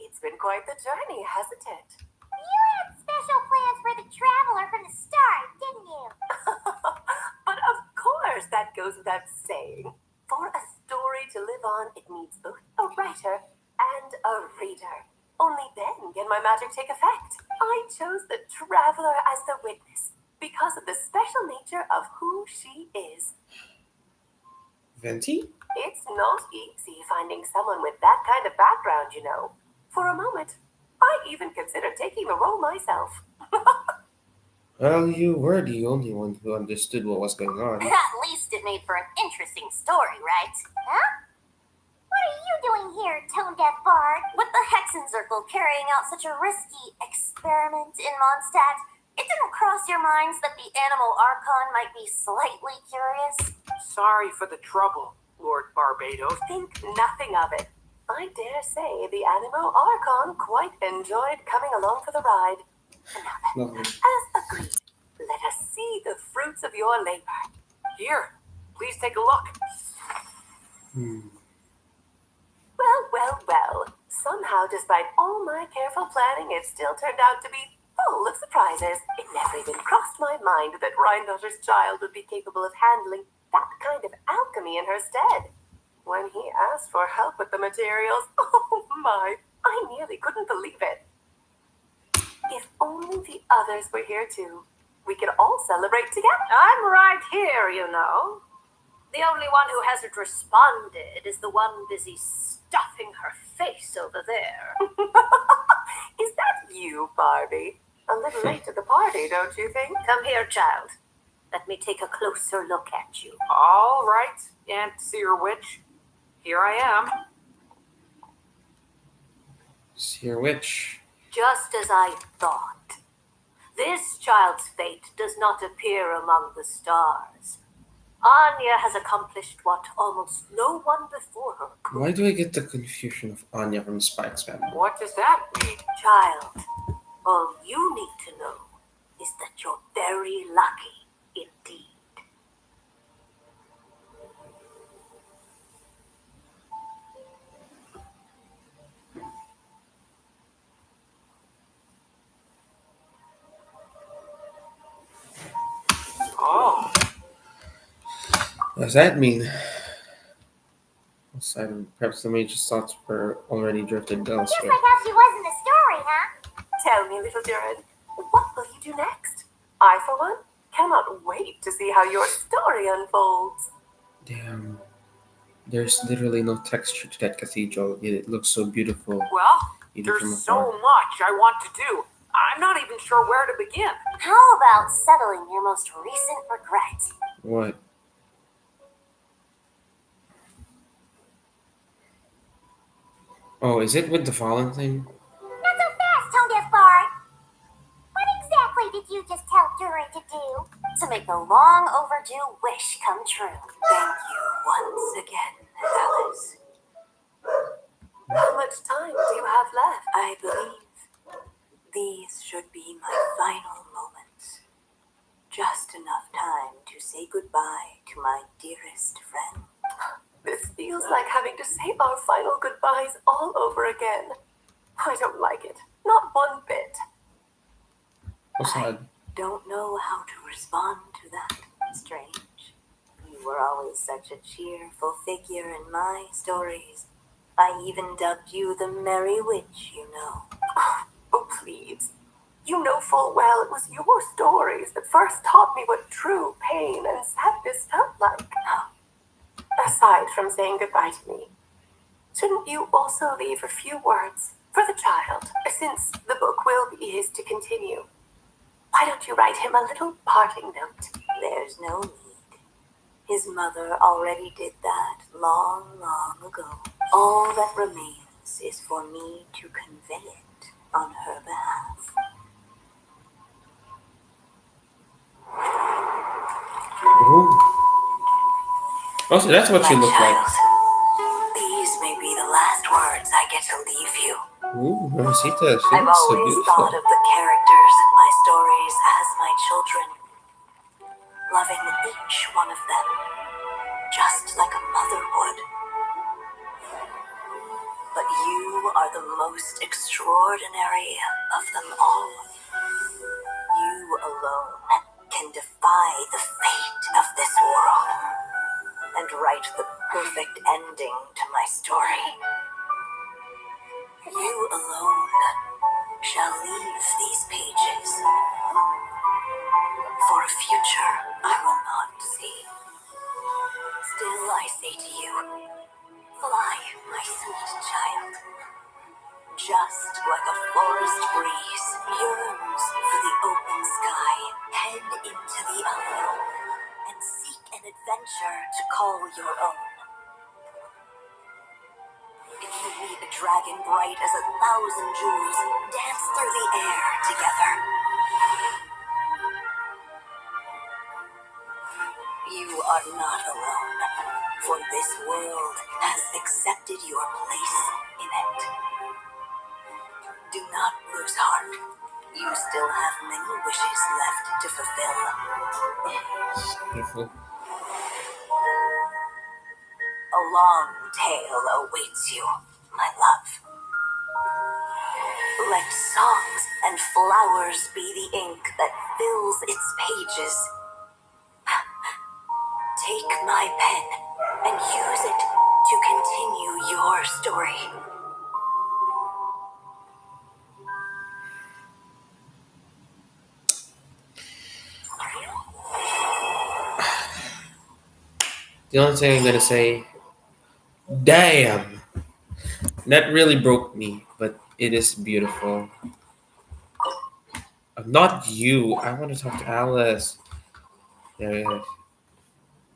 It's been quite the journey, hasn't it? You had special plans for the Traveler from the start, didn't you? But of course, that goes without saying. For a story to live on, it needs both a writer and a reader. Only then can my magic take effect. I chose the Traveler as the witness because of the special nature of who she is. Venti? It's not easy finding someone with that kind of background, you know. For a moment, I even considered taking the role myself. Well, you were the only one who understood what was going on. At least it made for an interesting story, right? Huh? What are you doing here, Tone Deaf Bard? With the Hexen Circle carrying out such a risky experiment in Mondstadt, it didn't cross your minds that the Animal Archon might be slightly curious? Sorry for the trouble, Lord Barbados. Think nothing of it. I dare say the Animal Archon quite enjoyed coming along for the ride. And now then, Lovely. as agreed, let us see the fruits of your labor. Here, please take a look. Well. Somehow, despite all my careful planning, it still turned out to be full of surprises. It never even crossed my mind that Rhindotter's child would be capable of handling that kind of alchemy in her stead. When he asked for help with the materials, oh my, I nearly couldn't believe it. If only the others were here too, we could all celebrate together. I'm right here, you know. The only one who hasn't responded is the one busy stuffing her face over there. Is that you, Barbie? A little late to the party, don't you think? Come here, child. Let me take a closer look at you. All right, Aunt Seer Witch. Here I am. Seer Witch. Just as I thought. This child's fate does not appear among the stars. Anya has accomplished what almost no one before her could. Why do I get the confusion of Anya from Spike's family? What does that mean? Child, all you need to know is that you're very lucky indeed. Oh, What does that mean? Perhaps the major thoughts were already drifted Just elsewhere. like how she was in the story, huh? Tell me, little Durin, what will you do next? I, for one, cannot wait to see how your story unfolds. Damn. There's literally no texture to that cathedral, yet it looks so beautiful. well, Even from there's afar. so much I want to do. I'm not even sure where to begin. How about settling your most recent regret? What? Oh, is it with the fallen thing? Not so fast, Tone Deaf Bard. What exactly did you just tell Durin to do? To make the long overdue wish come true. Thank you once again, Alice. How much time do you have left? I believe these should be my final moments. Just enough time to say goodbye to my dearest friend. This feels like having to say our final goodbyes all over again. I don't like it. Not one bit. So sad. Don't know how to respond to that. Strange. You were always such a cheerful figure in my stories. I even dubbed you the Merry Witch, you know. Oh, please. You know full well it was your stories that first taught me what true pain and sadness felt like. Aside from saying goodbye to me, shouldn't you also leave a few words for the child, since the book will be his to continue? Why don't you write him a little parting note? There's no need. His mother already did that long, long ago. All that remains is for me to convey it on her behalf. Ooh. Oh, so that's what My she looked like. child, these may be the last words I get to leave you. Ooh, Mamacita, she I've looks so always beautiful. thought of the characters in my stories as my children, loving each one of them, just like a mother would. But you are the most extraordinary of them all. You alone can defy the fate of this world and write the perfect ending to my story. You alone shall leave these pages for a future I will not see. Still I say to you, fly, my sweet child. Just like a forest breeze yearns for the open sky, head into the unknown and seek an adventure to call your own. If you meet a dragon bright as 1,000 jewels, dance through the air together. You are not alone, for this world has accepted your place in it. Do not lose heart. You still have many wishes left to fulfill. Beautiful. A long tale awaits you, my love. Let songs and flowers be the ink that fills its pages. Take my pen and use it to continue your story. The only thing I'm gonna say, damn, that really broke me, but it is beautiful. Not you. I want to talk to Alice. There it is.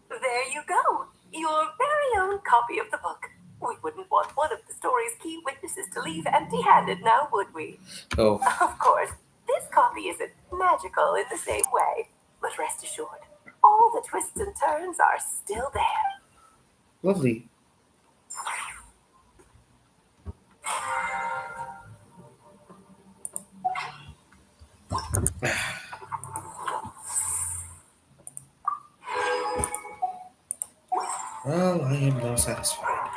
There you go. Your very own copy of the book. We wouldn't want one of the story's key witnesses to leave empty-handed now, would we? Oh, Of course, this copy isn't magical in the same way, but rest assured, all the twists and turns are still there. lovely. Well, I am now satisfied.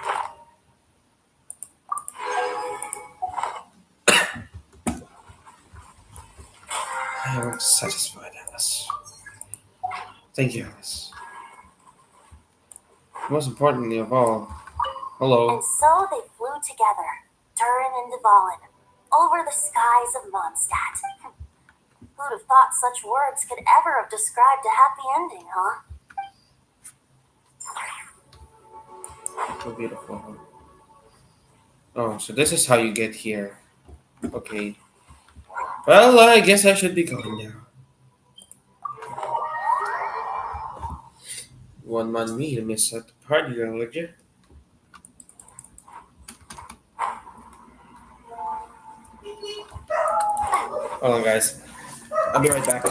I am satisfied, Alice. Thank you, Alice. Most importantly of all, hello. And so they flew together, Durin and Dvalin, over the skies of Mondstadt. Who'd have thought such words could ever have described a happy ending, huh? So beautiful. Huh? Oh, so this is how you get here. Okay. Well, I guess I should be going now. You wouldn't mind me to miss at the party, girl, would you? Hold on, guys. I'll be right back.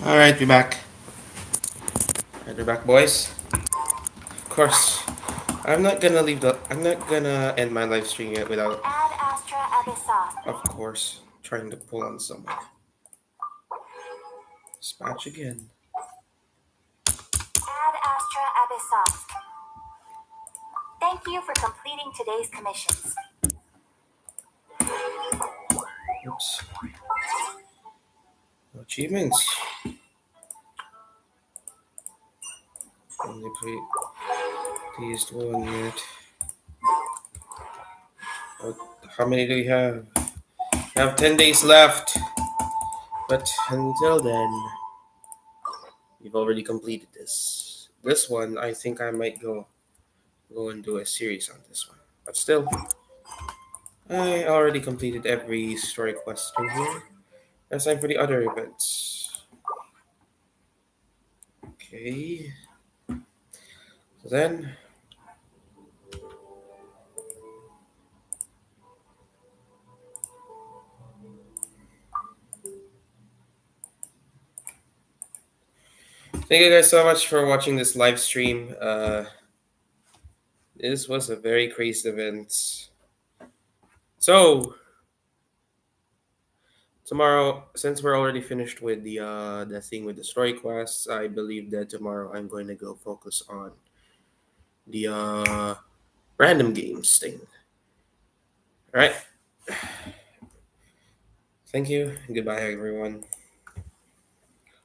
All right, we're back. All right, we're back, boys. Of course, I'm not gonna leave the. I'm not gonna end my live stream yet without, Ad Astra Abyssos. of course, trying to pull on someone. Dispatch again. Ad Astra Abyssos. Thank you for completing today's commissions. Oops. No achievements. Only please one yet. How many do we have? We have 10 days left. But until then, we've already completed this. This one, I think I might go and do a series on this one. But still, I already completed every story quest in here. It's time for the other events. Okay. So then, thank you guys so much for watching this live stream. This was a very crazy event. So tomorrow, since we're already finished with the thing with the story quests, I believe that tomorrow I'm going to go focus on the random games thing. All right. Thank you. Goodbye, everyone.